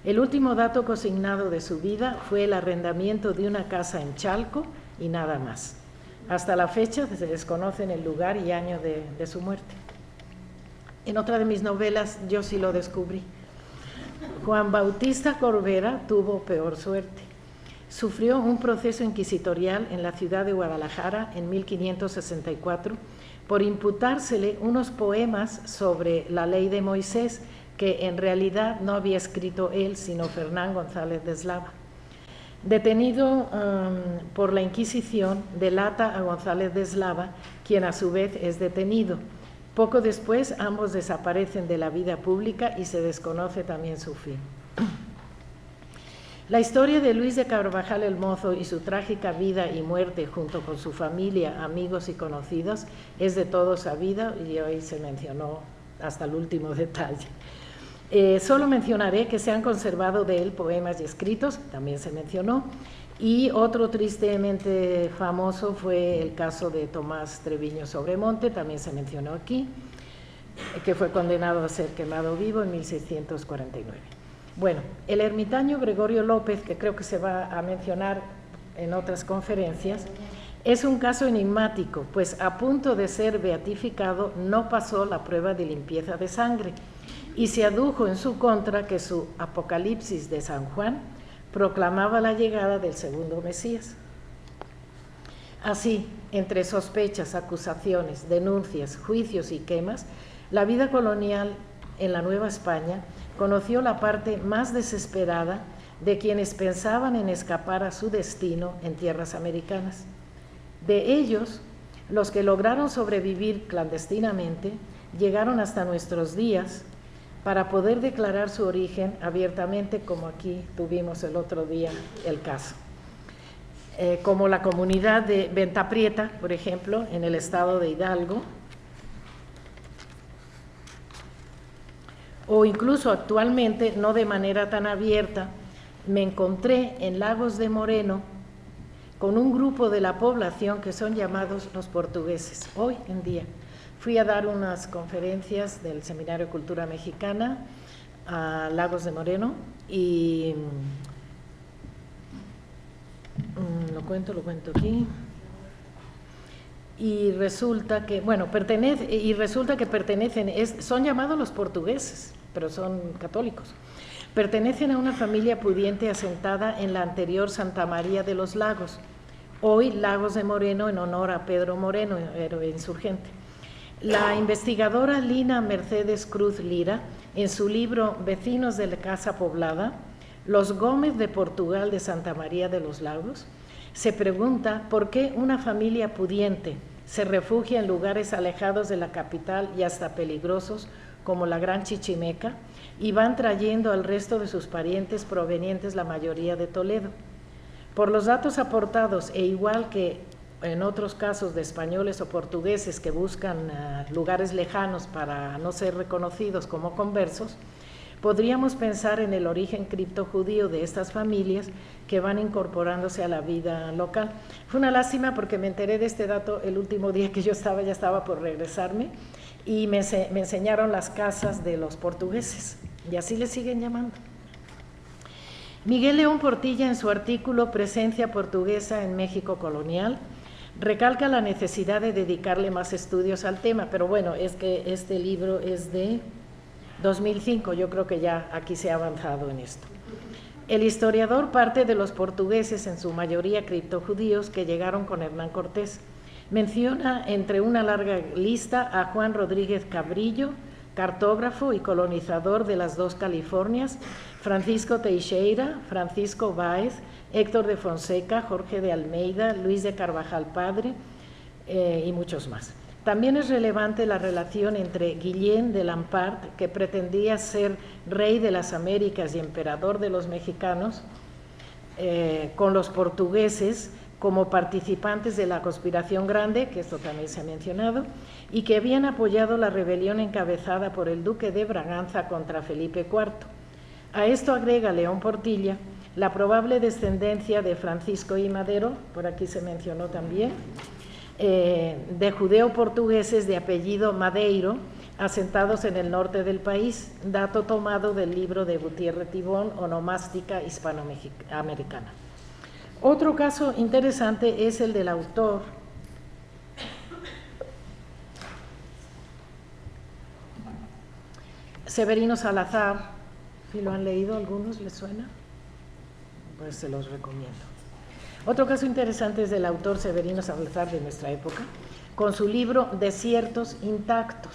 El último dato consignado de su vida fue el arrendamiento de una casa en Chalco y nada más. Hasta la fecha se desconocen el lugar y año de su muerte. En otra de mis novelas yo sí lo descubrí. Juan Bautista Corbera tuvo peor suerte. Sufrió un proceso inquisitorial en la ciudad de Guadalajara en 1564 por imputársele unos poemas sobre la ley de Moisés que en realidad no había escrito él, sino Fernán González de Eslava. Detenido por la Inquisición, delata a González de Eslava, quien a su vez es detenido. Poco después ambos desaparecen de la vida pública y se desconoce también su fin. La historia de Luis de Carvajal el Mozo y su trágica vida y muerte junto con su familia, amigos y conocidos es de todos sabida y hoy se mencionó hasta el último detalle. Solo mencionaré que se han conservado de él poemas y escritos, también se mencionó, y otro tristemente famoso fue el caso de Tomás Treviño Sobremonte, también se mencionó aquí, que fue condenado a ser quemado vivo en 1649. Bueno, el ermitaño Gregorio López, que creo que se va a mencionar en otras conferencias, es un caso enigmático, pues a punto de ser beatificado no pasó la prueba de limpieza de sangre y se adujo en su contra que su Apocalipsis de San Juan proclamaba la llegada del segundo Mesías. Así, entre sospechas, acusaciones, denuncias, juicios y quemas, la vida colonial en la Nueva España conoció la parte más desesperada de quienes pensaban en escapar a su destino en tierras americanas. De ellos, los que lograron sobrevivir clandestinamente llegaron hasta nuestros días para poder declarar su origen abiertamente, como aquí tuvimos el otro día el caso. Como la comunidad de Venta Prieta, por ejemplo, en el estado de Hidalgo, o incluso actualmente, no de manera tan abierta, me encontré en Lagos de Moreno con un grupo de la población que son llamados los portugueses, hoy en día. Fui a dar unas conferencias del Seminario de Cultura Mexicana a Lagos de Moreno y lo cuento aquí. Y resulta que, son llamados los portugueses, pero son católicos. Pertenecen a una familia pudiente asentada en la anterior Santa María de los Lagos, hoy Lagos de Moreno, en honor a Pedro Moreno, héroe insurgente. La investigadora Lina Mercedes Cruz Lira, en su libro Vecinos de la Casa Poblada, Los Gómez de Portugal de Santa María de los Lagos, se pregunta por qué una familia pudiente se refugia en lugares alejados de la capital y hasta peligrosos como la Gran Chichimeca y van trayendo al resto de sus parientes provenientes la mayoría de Toledo. Por los datos aportados e igual que en otros casos de españoles o portugueses que buscan lugares lejanos para no ser reconocidos como conversos, podríamos pensar en el origen criptojudío de estas familias que van incorporándose a la vida local. Fue una lástima porque me enteré de este dato el último día que yo ya estaba por regresarme, y me enseñaron las casas de los portugueses, y así les siguen llamando. Miguel León Portilla, en su artículo Presencia portuguesa en México colonial, Recalca la necesidad de dedicarle más estudios al tema, pero bueno, es que este libro es de 2005, yo creo que ya aquí se ha avanzado en esto. El historiador parte de los portugueses, en su mayoría criptojudíos, que llegaron con Hernán Cortés. Menciona entre una larga lista a Juan Rodríguez Cabrillo, cartógrafo y colonizador de las dos Californias, Francisco Teixeira, Francisco Báez, Héctor de Fonseca, Jorge de Almeida, Luis de Carvajal Padre y muchos más. También es relevante la relación entre Guillén de Lampart, que pretendía ser rey de las Américas y emperador de los mexicanos, con los portugueses como participantes de la conspiración grande, que esto también se ha mencionado, y que habían apoyado la rebelión encabezada por el duque de Braganza contra Felipe IV. A esto agrega León Portilla la probable descendencia de Francisco I. Madero, por aquí se mencionó también, de judeo-portugueses de apellido Madeiro, asentados en el norte del país, dato tomado del libro de Gutiérrez Tibón, Onomástica Hispanoamericana. Otro caso interesante es el del autor Severino Salazar. ¿Si lo han leído algunos? ¿Les suena? Pues se los recomiendo. Otro caso interesante es del autor Severino Salazar de nuestra época, con su libro Desiertos intactos,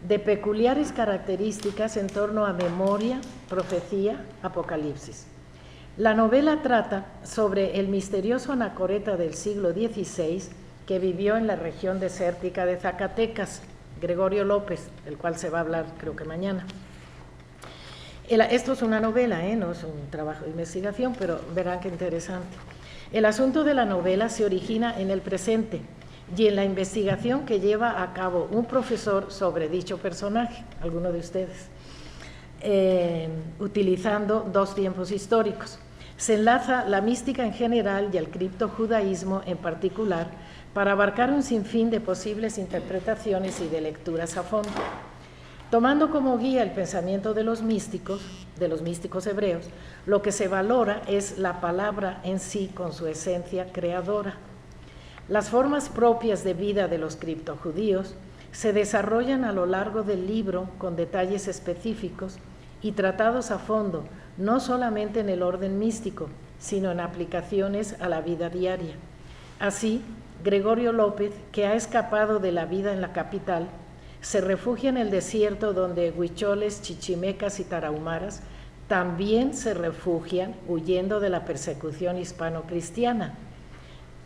de peculiares características en torno a memoria, profecía, apocalipsis. La novela trata sobre el misterioso anacoreta del siglo XVI que vivió en la región desértica de Zacatecas, Gregorio López, del cual se va a hablar creo que mañana. Esto es una novela, no es un trabajo de investigación, pero verán qué interesante. El asunto de la novela se origina en el presente y en la investigación que lleva a cabo un profesor sobre dicho personaje, alguno de ustedes, utilizando dos tiempos históricos. Se enlaza la mística en general y el criptojudaísmo en particular para abarcar un sinfín de posibles interpretaciones y de lecturas a fondo. Tomando como guía el pensamiento de los místicos hebreos, lo que se valora es la palabra en sí con su esencia creadora. Las formas propias de vida de los criptojudíos se desarrollan a lo largo del libro con detalles específicos y tratados a fondo, no solamente en el orden místico, sino en aplicaciones a la vida diaria. Así, Gregorio López, que ha escapado de la vida en la capital, se refugia en el desierto donde huicholes, chichimecas y tarahumaras también se refugian huyendo de la persecución hispano-cristiana,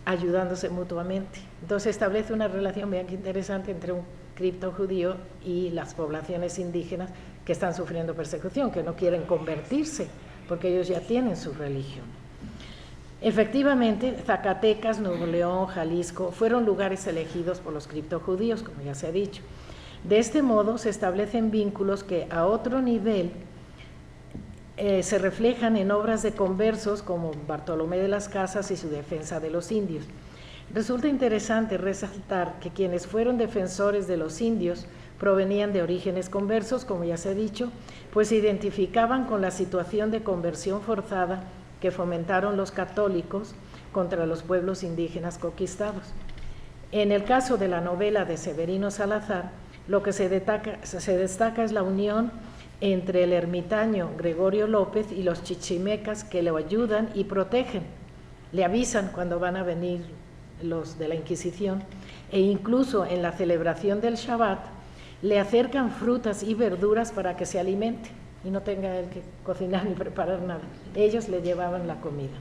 ayudándose mutuamente. Entonces establece una relación, vean qué interesante, entre un criptojudío y las poblaciones indígenas que están sufriendo persecución, que no quieren convertirse, porque ellos ya tienen su religión. Efectivamente, Zacatecas, Nuevo León, Jalisco fueron lugares elegidos por los criptojudíos, como ya se ha dicho. De este modo se establecen vínculos que a otro nivel se reflejan en obras de conversos como Bartolomé de las Casas y su defensa de los indios. Resulta interesante resaltar que quienes fueron defensores de los indios provenían de orígenes conversos, como ya se ha dicho, pues se identificaban con la situación de conversión forzada que fomentaron los católicos contra los pueblos indígenas conquistados. En el caso de la novela de Severino Salazar, lo que se destaca es la unión entre el ermitaño Gregorio López y los chichimecas que le ayudan y protegen, le avisan cuando van a venir los de la Inquisición, e incluso en la celebración del Shabbat le acercan frutas y verduras para que se alimente y no tenga él que cocinar ni preparar nada. Ellos le llevaban la comida.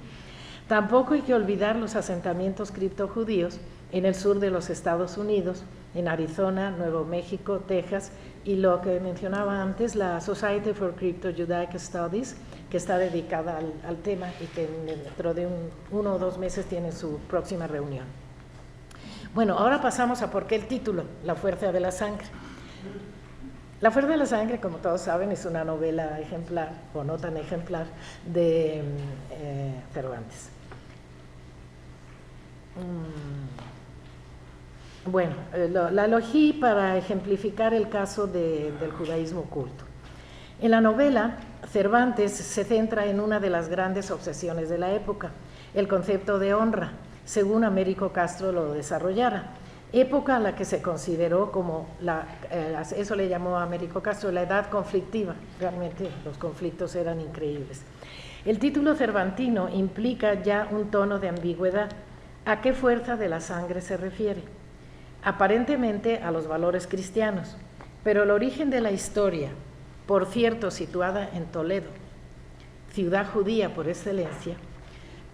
Tampoco hay que olvidar los asentamientos criptojudíos en el sur de los Estados Unidos, en Arizona, Nuevo México, Texas, y lo que mencionaba antes, la Society for Crypto-Judaic Studies, que está dedicada al tema y que dentro de 1 o 2 meses tiene su próxima reunión. Bueno, ahora pasamos a por qué el título, La Fuerza de la Sangre. La Fuerza de la Sangre, como todos saben, es una novela ejemplar, o no tan ejemplar, de Cervantes. Bueno, la elegí para ejemplificar el caso del judaísmo oculto. En la novela, Cervantes se centra en una de las grandes obsesiones de la época, el concepto de honra, según Américo Castro lo desarrollara, época a la que se consideró como, eso le llamó a Américo Castro la edad conflictiva. Realmente los conflictos eran increíbles. El título cervantino implica ya un tono de ambigüedad. ¿A qué fuerza de la sangre se refiere? Aparentemente a los valores cristianos, pero el origen de la historia, por cierto situada en Toledo, ciudad judía por excelencia,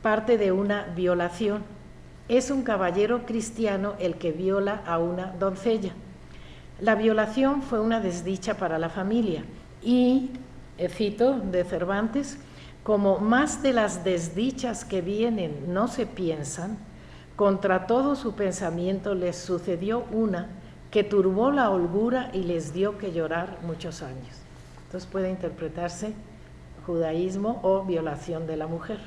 parte de una violación. Es un caballero cristiano el que viola a una doncella. La violación fue una desdicha para la familia y, cito de Cervantes, como más de las desdichas que vienen no se piensan, contra todo su pensamiento les sucedió una que turbó la holgura y les dio que llorar muchos años. Entonces puede interpretarse judaísmo o violación de la mujer.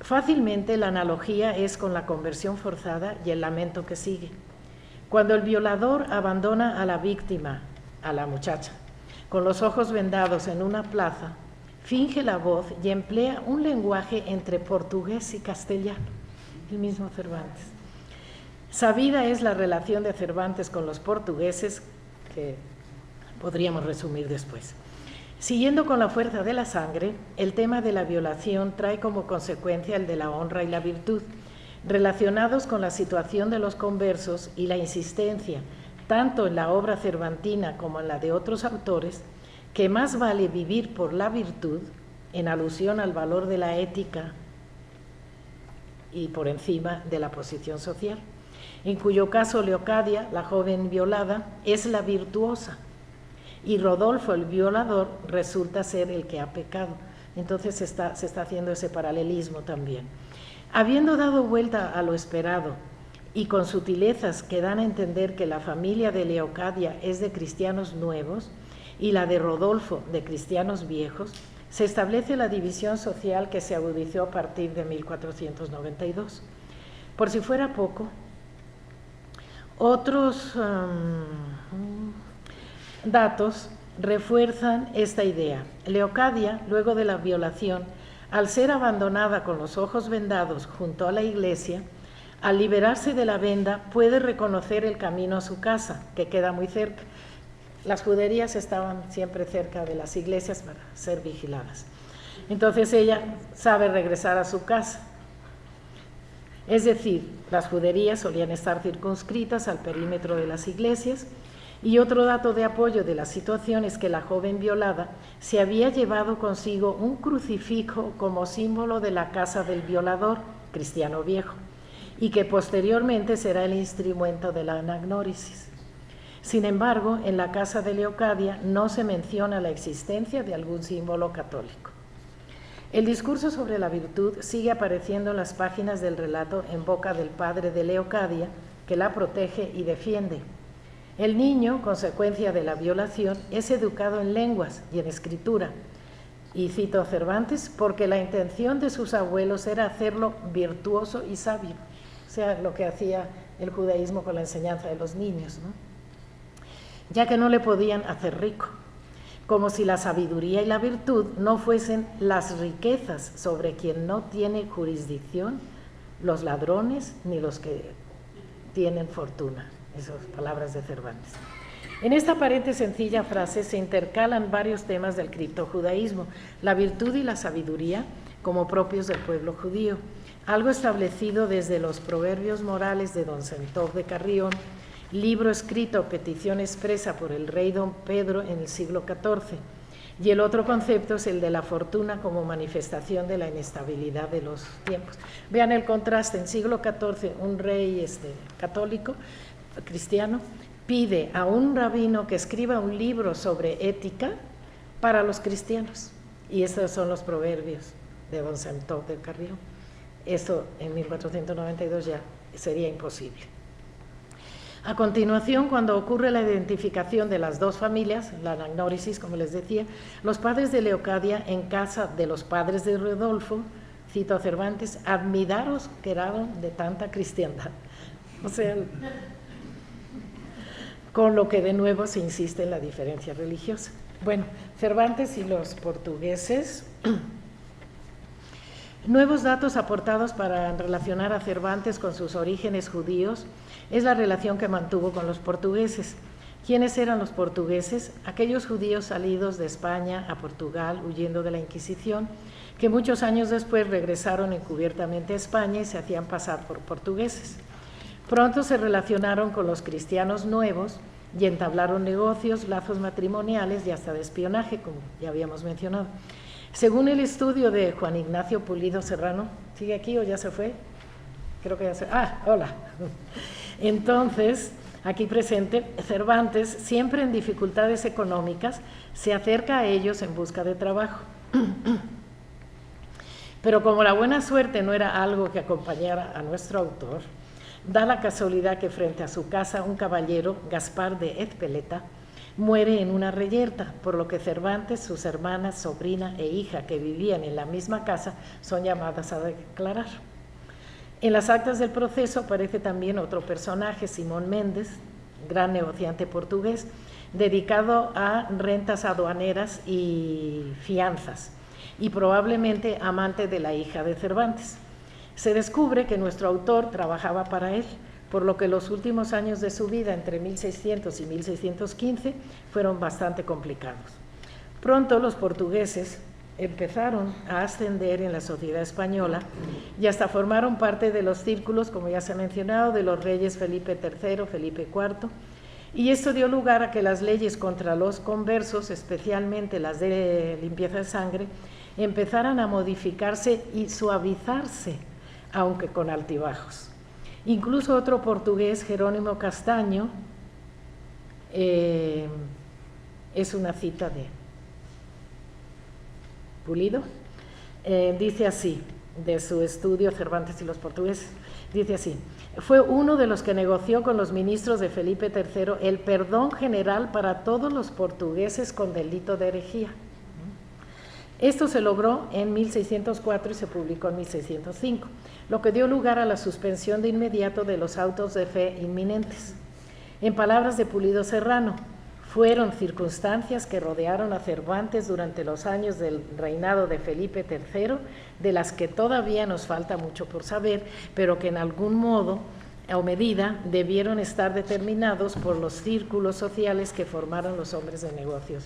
Fácilmente la analogía es con la conversión forzada y el lamento que sigue. Cuando el violador abandona a la víctima, a la muchacha, con los ojos vendados en una plaza, finge la voz y emplea un lenguaje entre portugués y castellano, el mismo Cervantes. Sabida es la relación de Cervantes con los portugueses, que podríamos resumir después. Siguiendo con la fuerza de la sangre, el tema de la violación trae como consecuencia el de la honra y la virtud, relacionados con la situación de los conversos y la insistencia, tanto en la obra cervantina como en la de otros autores, que más vale vivir por la virtud, en alusión al valor de la ética y por encima de la posición social, en cuyo caso Leocadia, la joven violada, es la virtuosa, y Rodolfo, el violador, resulta ser el que ha pecado. Entonces se está haciendo ese paralelismo también. Habiendo dado vuelta a lo esperado y con sutilezas que dan a entender que la familia de Leocadia es de cristianos nuevos y la de Rodolfo de cristianos viejos, se establece la división social que se agudizó a partir de 1492. Por si fuera poco, otros datos refuerzan esta idea. Leocadia, luego de la violación, al ser abandonada con los ojos vendados junto a la iglesia, al liberarse de la venda puede reconocer el camino a su casa, que queda muy cerca. Las juderías estaban siempre cerca de las iglesias para ser vigiladas. Entonces ella sabe regresar a su casa. Es decir, las juderías solían estar circunscritas al perímetro de las iglesias. Y otro dato de apoyo de la situación es que la joven violada se había llevado consigo un crucifijo como símbolo de la casa del violador, cristiano viejo, y que posteriormente será el instrumento de la anagnórisis. Sin embargo, en la casa de Leocadia no se menciona la existencia de algún símbolo católico. El discurso sobre la virtud sigue apareciendo en las páginas del relato en boca del padre de Leocadia, que la protege y defiende. El niño, consecuencia de la violación, es educado en lenguas y en escritura. Y cito a Cervantes, porque la intención de sus abuelos era hacerlo virtuoso y sabio. O sea, lo que hacía el judaísmo con la enseñanza de los niños, ¿no? Ya que no le podían hacer rico, como si la sabiduría y la virtud no fuesen las riquezas sobre quien no tiene jurisdicción, los ladrones ni los que tienen fortuna. Esas palabras de Cervantes. En esta aparente sencilla frase se intercalan varios temas del criptojudaísmo, la virtud y la sabiduría como propios del pueblo judío, algo establecido desde los proverbios morales de don Centov de Carrión, libro escrito petición expresa por el rey don Pedro en el siglo XIV, y el otro concepto es el de la fortuna como manifestación de la inestabilidad de los tiempos. Vean el contraste, en siglo XIV un rey católico, cristiano, pide a un rabino que escriba un libro sobre ética para los cristianos, y estos son los proverbios de don Centov de Carrión. Esto en 1492 ya sería imposible. A continuación, cuando ocurre la identificación de las dos familias, la anagnórisis, como les decía, los padres de Leocadia en casa de los padres de Rodolfo, cito a Cervantes, admiraros que eran de tanta cristiandad. O sea, con lo que de nuevo se insiste en la diferencia religiosa. Bueno, Cervantes y los portugueses Nuevos datos aportados para relacionar a Cervantes con sus orígenes judíos es la relación que mantuvo con los portugueses. ¿Quiénes eran los portugueses? Aquellos judíos salidos de España a Portugal huyendo de la Inquisición, que muchos años después regresaron encubiertamente a España y se hacían pasar por portugueses. Pronto se relacionaron con los cristianos nuevos y entablaron negocios, lazos matrimoniales y hasta de espionaje, como ya habíamos mencionado. Según el estudio de Juan Ignacio Pulido Serrano, ¿sigue aquí o ya se fue? Creo que ya se... Ah, hola. Entonces, aquí presente, Cervantes, siempre en dificultades económicas, se acerca a ellos en busca de trabajo. Pero como la buena suerte no era algo que acompañara a nuestro autor, da la casualidad que frente a su casa un caballero, Gaspar de Ezpeleta, muere en una reyerta, por lo que Cervantes, sus hermanas, sobrina e hija que vivían en la misma casa son llamadas a declarar. En las actas del proceso aparece también otro personaje, Simón Méndez, gran negociante portugués, dedicado a rentas aduaneras y fianzas, y probablemente amante de la hija de Cervantes. Se descubre que nuestro autor trabajaba para él, por lo que los últimos años de su vida, entre 1600 y 1615, fueron bastante complicados. Pronto los portugueses empezaron a ascender en la sociedad española y hasta formaron parte de los círculos, como ya se ha mencionado, de los reyes Felipe III, Felipe IV, y esto dio lugar a que las leyes contra los conversos, especialmente las de limpieza de sangre, empezaran a modificarse y suavizarse, aunque con altibajos. Incluso otro portugués, Jerónimo Castaño, es una cita de Pulido, dice así, de su estudio Cervantes y los portugueses, dice así: fue uno de los que negoció con los ministros de Felipe III el perdón general para todos los portugueses con delito de herejía. Esto se logró en 1604 y se publicó en 1605, lo que dio lugar a la suspensión de inmediato de los autos de fe inminentes. En palabras de Pulido Serrano, fueron circunstancias que rodearon a Cervantes durante los años del reinado de Felipe III, de las que todavía nos falta mucho por saber, pero que en algún modo o medida debieron estar determinados por los círculos sociales que formaron los hombres de negocios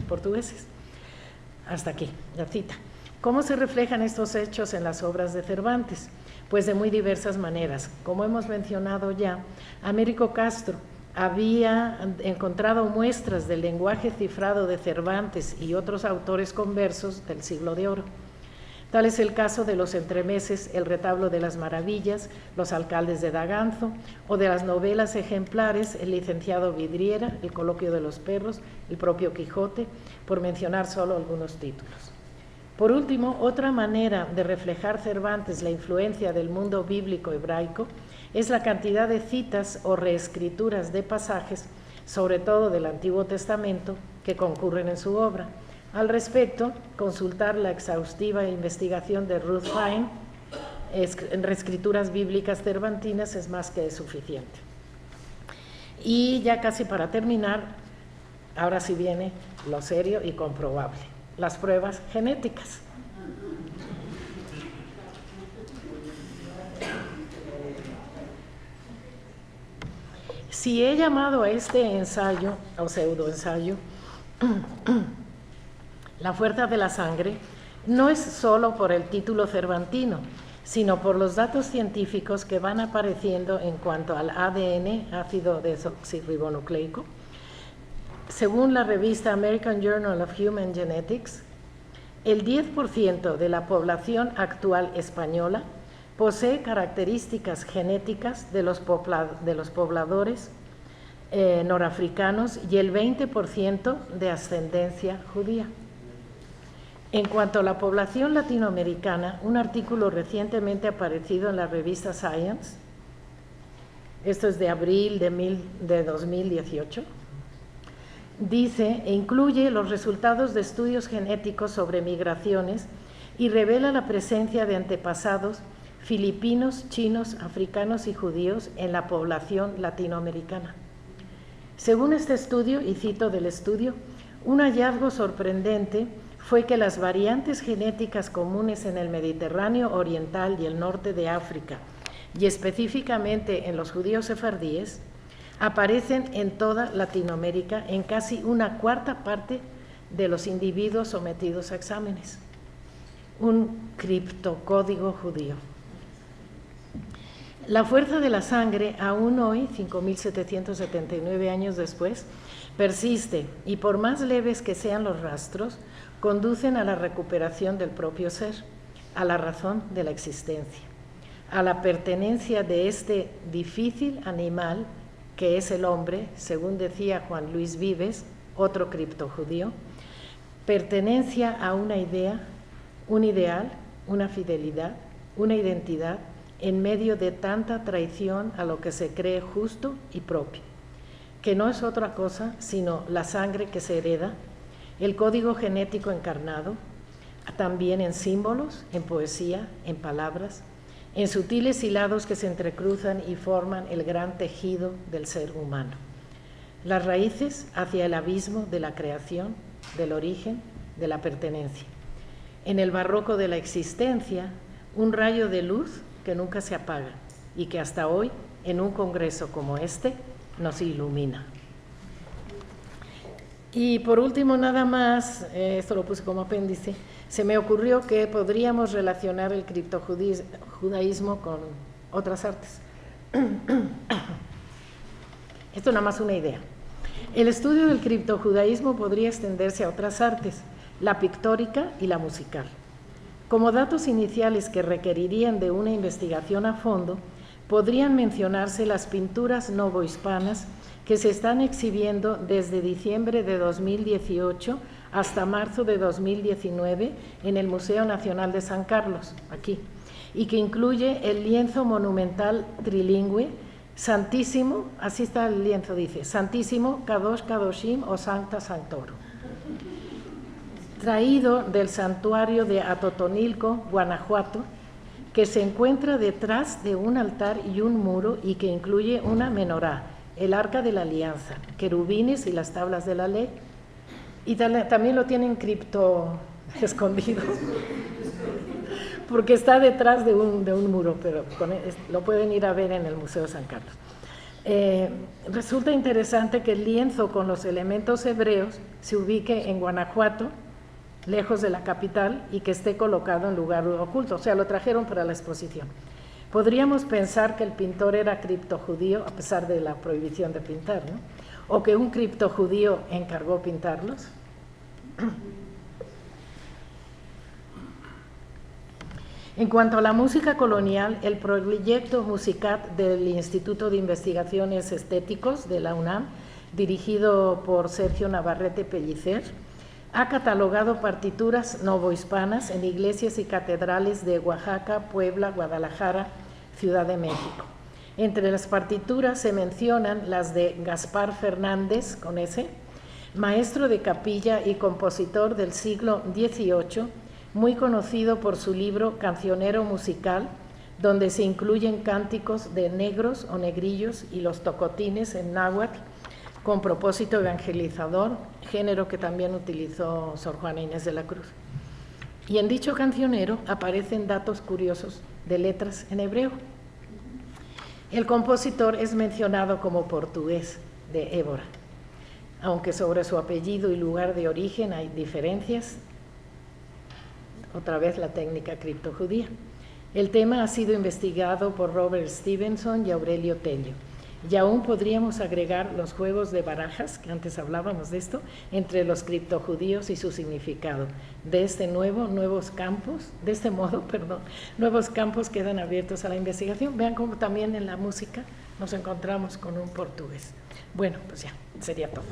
portugueses. Hasta aquí, la cita. ¿Cómo se reflejan estos hechos en las obras de Cervantes? Pues de muy diversas maneras. Como hemos mencionado ya, Américo Castro había encontrado muestras del lenguaje cifrado de Cervantes y otros autores conversos del Siglo de Oro. Tal es el caso de los entremeses El retablo de las maravillas, Los alcaldes de Daganzo, o de las novelas ejemplares El licenciado Vidriera, El coloquio de los perros, El propio Quijote, por mencionar solo algunos títulos. Por último, otra manera de reflejar Cervantes la influencia del mundo bíblico hebraico es la cantidad de citas o reescrituras de pasajes, sobre todo del Antiguo Testamento, que concurren en su obra. Al respecto, consultar la exhaustiva investigación de Ruth Fine en reescrituras bíblicas cervantinas es más que suficiente. Y ya casi para terminar, ahora sí viene lo serio y comprobable, las pruebas genéticas. Si he llamado a este ensayo, o pseudoensayo, La fuerza de la sangre, no es solo por el título cervantino, sino por los datos científicos que van apareciendo en cuanto al ADN, ácido desoxirribonucleico. Según la revista American Journal of Human Genetics, el 10% de la población actual española posee características genéticas de los pobladores norafricanos y el 20% de ascendencia judía. En cuanto a la población latinoamericana, un artículo recientemente aparecido en la revista Science, esto es de abril de 2018, dice e incluye los resultados de estudios genéticos sobre migraciones y revela la presencia de antepasados filipinos, chinos, africanos y judíos en la población latinoamericana. Según este estudio, y cito del estudio, un hallazgo sorprendente fue que las variantes genéticas comunes en el Mediterráneo oriental y el norte de África, y específicamente en los judíos sefardíes, aparecen en toda Latinoamérica en casi una cuarta parte de los individuos sometidos a exámenes. Un criptocódigo judío. La fuerza de la sangre, aún hoy, 5.779 años después, persiste y por más leves que sean los rastros, conducen a la recuperación del propio ser, a la razón de la existencia, a la pertenencia de este difícil animal que es el hombre, según decía Juan Luis Vives, otro criptojudío, pertenencia a una idea, un ideal, una fidelidad, una identidad, en medio de tanta traición a lo que se cree justo y propio, que no es otra cosa sino la sangre que se hereda, el código genético encarnado, también en símbolos, en poesía, en palabras, en sutiles hilados que se entrecruzan y forman el gran tejido del ser humano. Las raíces hacia el abismo de la creación, del origen, de la pertenencia. En el barroco de la existencia, un rayo de luz que nunca se apaga y que hasta hoy, en un congreso como este, nos ilumina. Y por último, nada más, esto lo puse como apéndice, se me ocurrió que podríamos relacionar el criptojudaísmo con otras artes. Esto nada más una idea. El estudio del criptojudaísmo podría extenderse a otras artes, la pictórica y la musical. Como datos iniciales que requerirían de una investigación a fondo, podrían mencionarse las pinturas novohispanas que se están exhibiendo desde diciembre de 2018 hasta marzo de 2019 en el Museo Nacional de San Carlos, aquí, y que incluye el lienzo monumental trilingüe Santísimo, así está el lienzo, dice, Santísimo Kadosh Kadoshim o Sancta Sanctorum, traído del santuario de Atotonilco, Guanajuato, que se encuentra detrás de un altar y un muro y que incluye una menorá, el arca de la alianza, querubines y las tablas de la ley. Y también lo tienen cripto escondido, porque está detrás de un muro, pero lo pueden ir a ver en el Museo San Carlos. Resulta interesante que el lienzo con los elementos hebreos se ubique en Guanajuato, lejos de la capital, y que esté colocado en lugar oculto, o sea, lo trajeron para la exposición. Podríamos pensar que el pintor era criptojudío, a pesar de la prohibición de pintar, ¿no? O que un criptojudío encargó pintarlos. En cuanto a la música colonial, el proyecto Musicat del Instituto de Investigaciones Estéticos de la UNAM, dirigido por Sergio Navarrete Pellicer, ha catalogado partituras novohispanas en iglesias y catedrales de Oaxaca, Puebla, Guadalajara, Ciudad de México. Entre las partituras se mencionan las de Gaspar Fernández, con S, maestro de capilla y compositor del siglo XVIII, muy conocido por su libro Cancionero Musical, donde se incluyen cánticos de negros o negrillos y los tocotines en náhuatl, con propósito evangelizador, género que también utilizó Sor Juana Inés de la Cruz. Y en dicho cancionero aparecen datos curiosos de letras en hebreo. El compositor es mencionado como portugués de Évora, aunque sobre su apellido y lugar de origen hay diferencias. Otra vez la técnica criptojudía. El tema ha sido investigado por Robert Stevenson y Aurelio Tello. Y aún podríamos agregar los juegos de barajas, que antes hablábamos de esto, entre los criptojudíos y su significado. De este modo, nuevos campos quedan abiertos a la investigación. Vean cómo también en la música nos encontramos con un portugués. Bueno, pues ya, sería todo.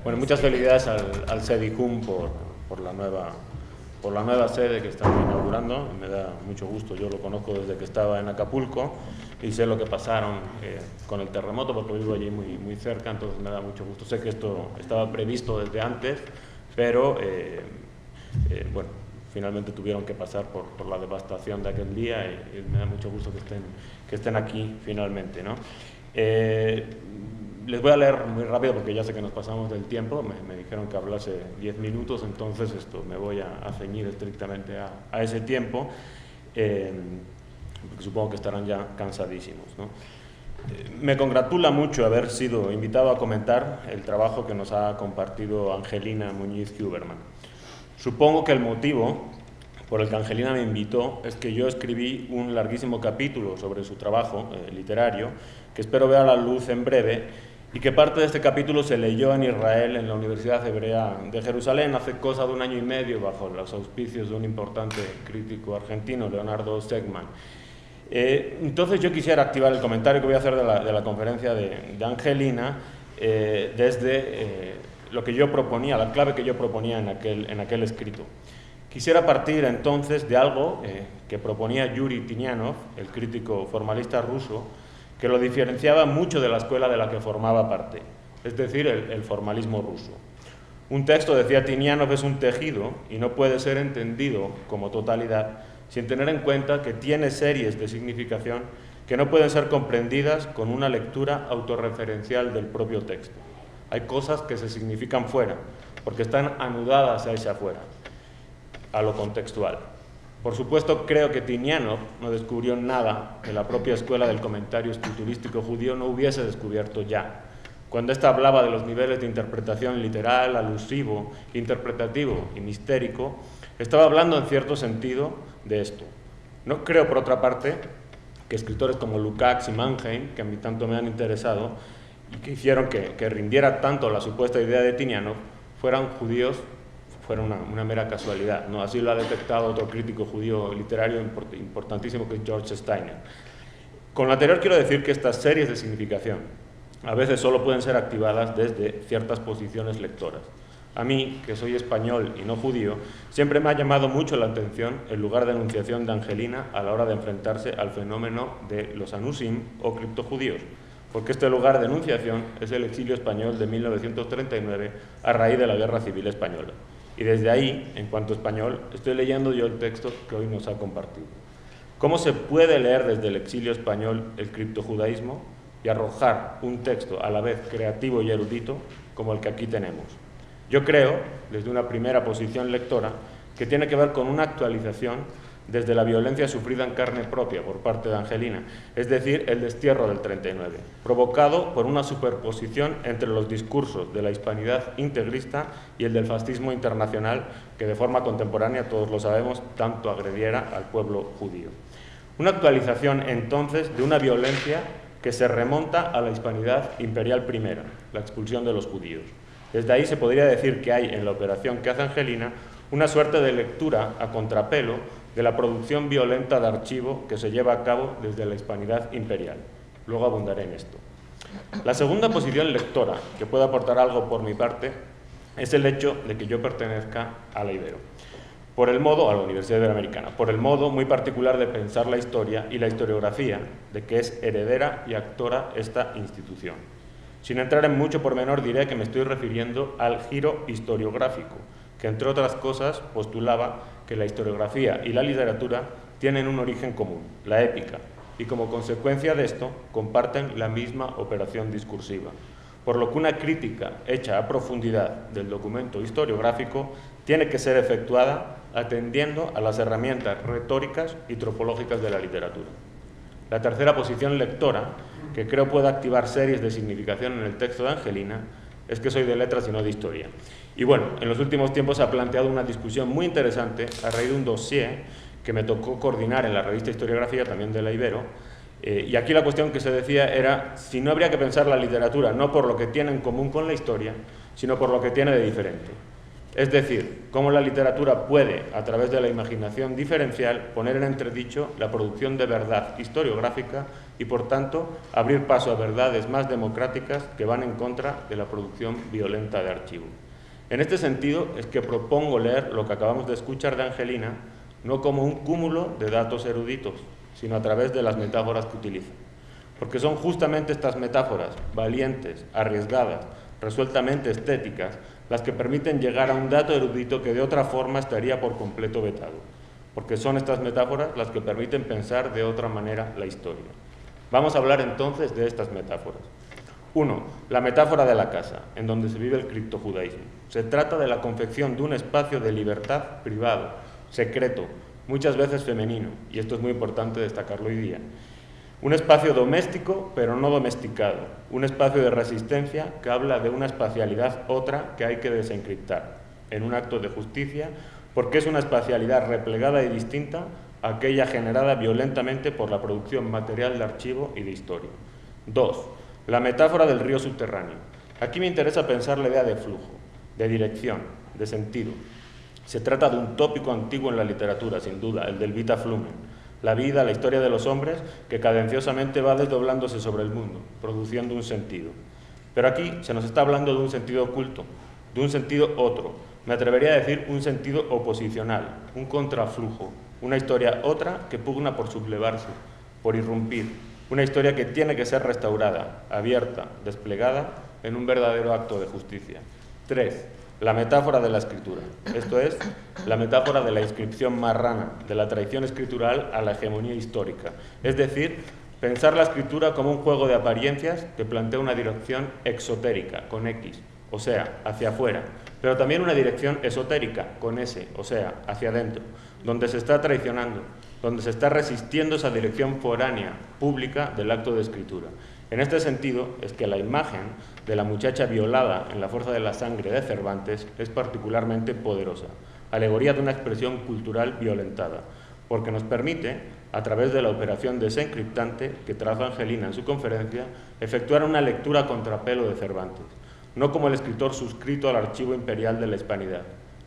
Bueno, muchas felicidades al CEDICUM por la nueva sede que están inaugurando. Me da mucho gusto, yo lo conozco desde que estaba en Acapulco y sé lo que pasaron con el terremoto porque vivo allí muy cerca, entonces me da mucho gusto. Sé que esto estaba previsto desde antes, pero bueno, finalmente tuvieron que pasar por la devastación de aquel día y me da mucho gusto que estén aquí finalmente, ¿no? Les voy a leer muy rápido porque ya sé que nos pasamos del tiempo, me dijeron que hablase 10 minutos, entonces me voy a ceñir estrictamente a ese tiempo, porque supongo que estarán ya cansadísimos, ¿no? Me congratula mucho haber sido invitado a comentar el trabajo que nos ha compartido Angelina Muñiz Huberman. Supongo que el motivo por el que Angelina me invitó es que yo escribí un larguísimo capítulo sobre su trabajo literario, que espero vea la luz en breve, y que parte de este capítulo se leyó en Israel, en la Universidad Hebrea de Jerusalén, hace cosa de 1 año y medio, bajo los auspicios de un importante crítico argentino, Leonardo Stegman. Entonces yo quisiera activar el comentario que voy a hacer de la conferencia de Angelina desde lo que yo proponía, la clave que yo proponía en aquel escrito. Quisiera partir entonces de algo que proponía Yuri Tinianov, el crítico formalista ruso, que lo diferenciaba mucho de la escuela de la que formaba parte, es decir, el formalismo ruso. Un texto, decía Tinianov, es un tejido y no puede ser entendido como totalidad sin tener en cuenta que tiene series de significación que no pueden ser comprendidas con una lectura autorreferencial del propio texto. Hay cosas que se significan fuera, porque están anudadas a ese afuera, a lo contextual. Por supuesto, creo que Tinianov no descubrió nada que la propia escuela del comentario escriturístico judío no hubiese descubierto ya, cuando ésta hablaba de los niveles de interpretación literal, alusivo, interpretativo y mistérico. Estaba hablando en cierto sentido de esto. No creo, por otra parte, que escritores como Lukács y Mannheim, que a mí tanto me han interesado y que hicieron que rindiera tanto la supuesta idea de Tinianov, fueran judíos, fuera una mera casualidad, ¿no? Así lo ha detectado otro crítico judío literario importantísimo, que es George Steiner. Con lo anterior quiero decir que estas series de significación a veces solo pueden ser activadas desde ciertas posiciones lectoras. A mí, que soy español y no judío, siempre me ha llamado mucho la atención el lugar de enunciación de Angelina a la hora de enfrentarse al fenómeno de los anusim o criptojudíos, porque este lugar de enunciación es el exilio español de 1939 a raíz de la Guerra Civil Española. Y desde ahí, en cuanto español, estoy leyendo yo el texto que hoy nos ha compartido. ¿Cómo se puede leer desde el exilio español el criptojudaísmo y arrojar un texto a la vez creativo y erudito como el que aquí tenemos? Yo creo, desde una primera posición lectora, que tiene que ver con una actualización desde la violencia sufrida en carne propia por parte de Angelina, es decir, el destierro del 39, provocado por una superposición entre los discursos de la hispanidad integrista y el del fascismo internacional, que de forma contemporánea, todos lo sabemos, tanto agrediera al pueblo judío. Una actualización, entonces, de una violencia que se remonta a la hispanidad imperial primera, la expulsión de los judíos. Desde ahí se podría decir que hay en la operación que hace Angelina una suerte de lectura a contrapelo de la producción violenta de archivo que se lleva a cabo desde la hispanidad imperial. Luego abundaré en esto. La segunda posición lectora, que puede aportar algo por mi parte, es el hecho de que yo pertenezca a la Ibero, a la Universidad Iberoamericana, por el modo muy particular de pensar la historia y la historiografía, de que es heredera y actora esta institución. Sin entrar en mucho pormenor, diré que me estoy refiriendo al giro historiográfico, que entre otras cosas postulaba que la historiografía y la literatura tienen un origen común, la épica, y como consecuencia de esto comparten la misma operación discursiva, por lo que una crítica hecha a profundidad del documento historiográfico tiene que ser efectuada atendiendo a las herramientas retóricas y tropológicas de la literatura. La tercera posición lectora, que creo puede activar series de significación en el texto de Angelina, es que soy de letras y no de historia. Y bueno, en los últimos tiempos se ha planteado una discusión muy interesante a raíz de un dossier que me tocó coordinar en la revista Historiografía, también de la Ibero, y aquí la cuestión que se decía era si no habría que pensar la literatura no por lo que tiene en común con la historia, sino por lo que tiene de diferente. Es decir, cómo la literatura puede, a través de la imaginación diferencial, poner en entredicho la producción de verdad historiográfica y, por tanto, abrir paso a verdades más democráticas que van en contra de la producción violenta de archivo. En este sentido es que propongo leer lo que acabamos de escuchar de Angelina no como un cúmulo de datos eruditos, sino a través de las metáforas que utiliza. Porque son justamente estas metáforas, valientes, arriesgadas, resueltamente estéticas, las que permiten llegar a un dato erudito que de otra forma estaría por completo vetado, porque son estas metáforas las que permiten pensar de otra manera la historia. Vamos a hablar entonces de estas metáforas. 1. La metáfora de la casa, en donde se vive el criptojudaísmo. Se trata de la confección de un espacio de libertad privado, secreto, muchas veces femenino, y esto es muy importante destacarlo hoy día. Un espacio doméstico, pero no domesticado. Un espacio de resistencia que habla de una espacialidad otra que hay que desencriptar, en un acto de justicia, porque es una espacialidad replegada y distinta a aquella generada violentamente por la producción material de archivo y de historia. 2. La metáfora del río subterráneo. Aquí me interesa pensar la idea de flujo, de dirección, de sentido. Se trata de un tópico antiguo en la literatura, sin duda, el del vita flumen. La vida, la historia de los hombres, que cadenciosamente va desdoblándose sobre el mundo, produciendo un sentido. Pero aquí se nos está hablando de un sentido oculto, de un sentido otro. Me atrevería a decir un sentido oposicional, un contraflujo, una historia otra que pugna por sublevarse, por irrumpir, una historia que tiene que ser restaurada, abierta, desplegada en un verdadero acto de justicia. 3. La metáfora de la escritura, esto es, la metáfora de la inscripción marrana, de la traición escritural a la hegemonía histórica. Es decir, pensar la escritura como un juego de apariencias que plantea una dirección exotérica, con X, o sea, hacia afuera, pero también una dirección esotérica, con S, o sea, hacia adentro, donde se está traicionando, donde se está resistiendo esa dirección foránea, pública, del acto de escritura. En este sentido, es que la imagen de la muchacha violada en la fuerza de la sangre de Cervantes es particularmente poderosa, alegoría de una expresión cultural violentada, porque nos permite, a través de la operación desencriptante que traza Angelina en su conferencia, efectuar una lectura a contrapelo de Cervantes, no como el escritor suscrito al archivo imperial de la hispanidad,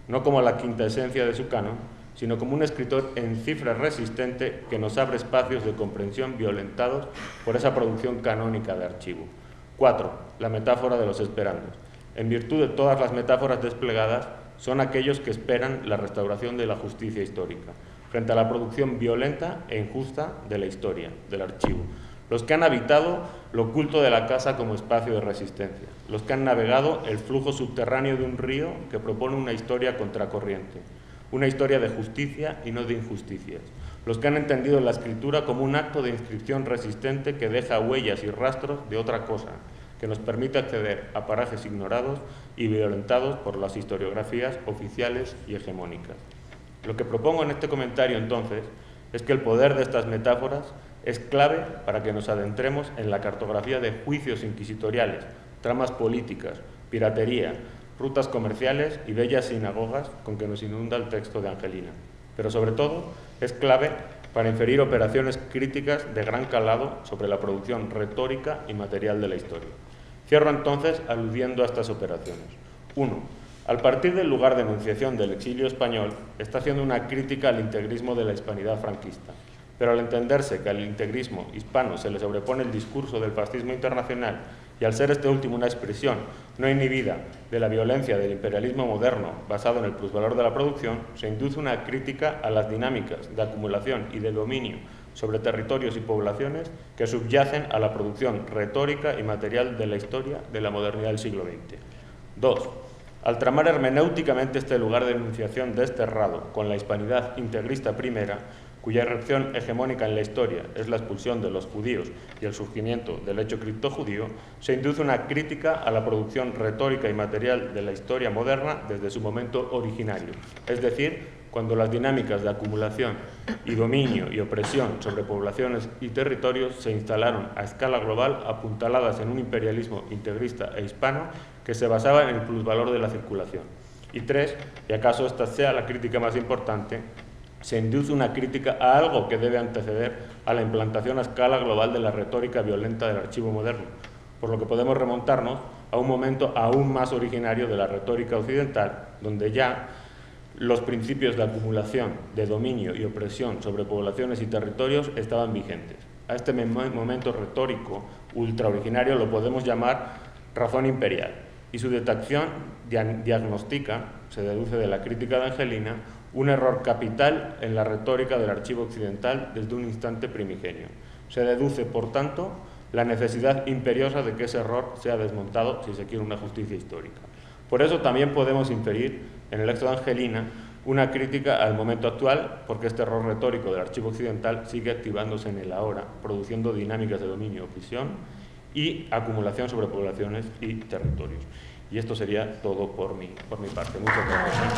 no como la quinta esencia de su canon, sino como un escritor en cifra resistente que nos abre espacios de comprensión violentados por esa producción canónica de archivo. 4. La metáfora de los esperandos. En virtud de todas las metáforas desplegadas, son aquellos que esperan la restauración de la justicia histórica, frente a la producción violenta e injusta de la historia, del archivo. Los que han habitado lo oculto de la casa como espacio de resistencia, los que han navegado el flujo subterráneo de un río que propone una historia contracorriente, una historia de justicia y no de injusticias. Los que han entendido la escritura como un acto de inscripción resistente que deja huellas y rastros de otra cosa, que nos permite acceder a parajes ignorados y violentados por las historiografías oficiales y hegemónicas. Lo que propongo en este comentario, entonces, es que el poder de estas metáforas es clave para que nos adentremos en la cartografía de juicios inquisitoriales, tramas políticas, piratería, rutas comerciales y bellas sinagogas con que nos inunda el texto de Angelina. Pero sobre todo es clave para inferir operaciones críticas de gran calado sobre la producción retórica y material de la historia. Cierro entonces aludiendo a estas operaciones. 1. Al partir del lugar de enunciación del exilio español, está haciendo una crítica al integrismo de la hispanidad franquista. Pero al entenderse que al integrismo hispano se le sobrepone el discurso del fascismo internacional y al ser este último una expresión no inhibida de la violencia del imperialismo moderno basado en el plusvalor de la producción, se induce una crítica a las dinámicas de acumulación y de dominio sobre territorios y poblaciones que subyacen a la producción retórica y material de la historia de la modernidad del siglo XX. 2. Al tramar hermenéuticamente este lugar de enunciación desterrado con la hispanidad integrista primera, cuya irrupción hegemónica en la historia es la expulsión de los judíos y el surgimiento del hecho criptojudío, se induce una crítica a la producción retórica y material de la historia moderna desde su momento originario, es decir, cuando las dinámicas de acumulación y dominio y opresión sobre poblaciones y territorios se instalaron a escala global apuntaladas en un imperialismo integrista e hispano que se basaba en el plusvalor de la circulación. Y 3, y acaso esta sea la crítica más importante, se induce una crítica a algo que debe anteceder a la implantación a escala global de la retórica violenta del archivo moderno, por lo que podemos remontarnos a un momento aún más originario de la retórica occidental, donde ya los principios de acumulación, de dominio y opresión sobre poblaciones y territorios estaban vigentes. A este momento retórico ultraoriginario lo podemos llamar razón imperial, y su detección diagnostica, se deduce de la crítica de Angelina, un error capital en la retórica del archivo occidental desde un instante primigenio. Se deduce, por tanto, la necesidad imperiosa de que ese error sea desmontado si se quiere una justicia histórica. Por eso también podemos inferir en el éxodo de Angelina una crítica al momento actual, porque este error retórico del archivo occidental sigue activándose en el ahora, produciendo dinámicas de dominio, opresión y acumulación sobre poblaciones y territorios. Y esto sería todo por mi parte. Muchas gracias.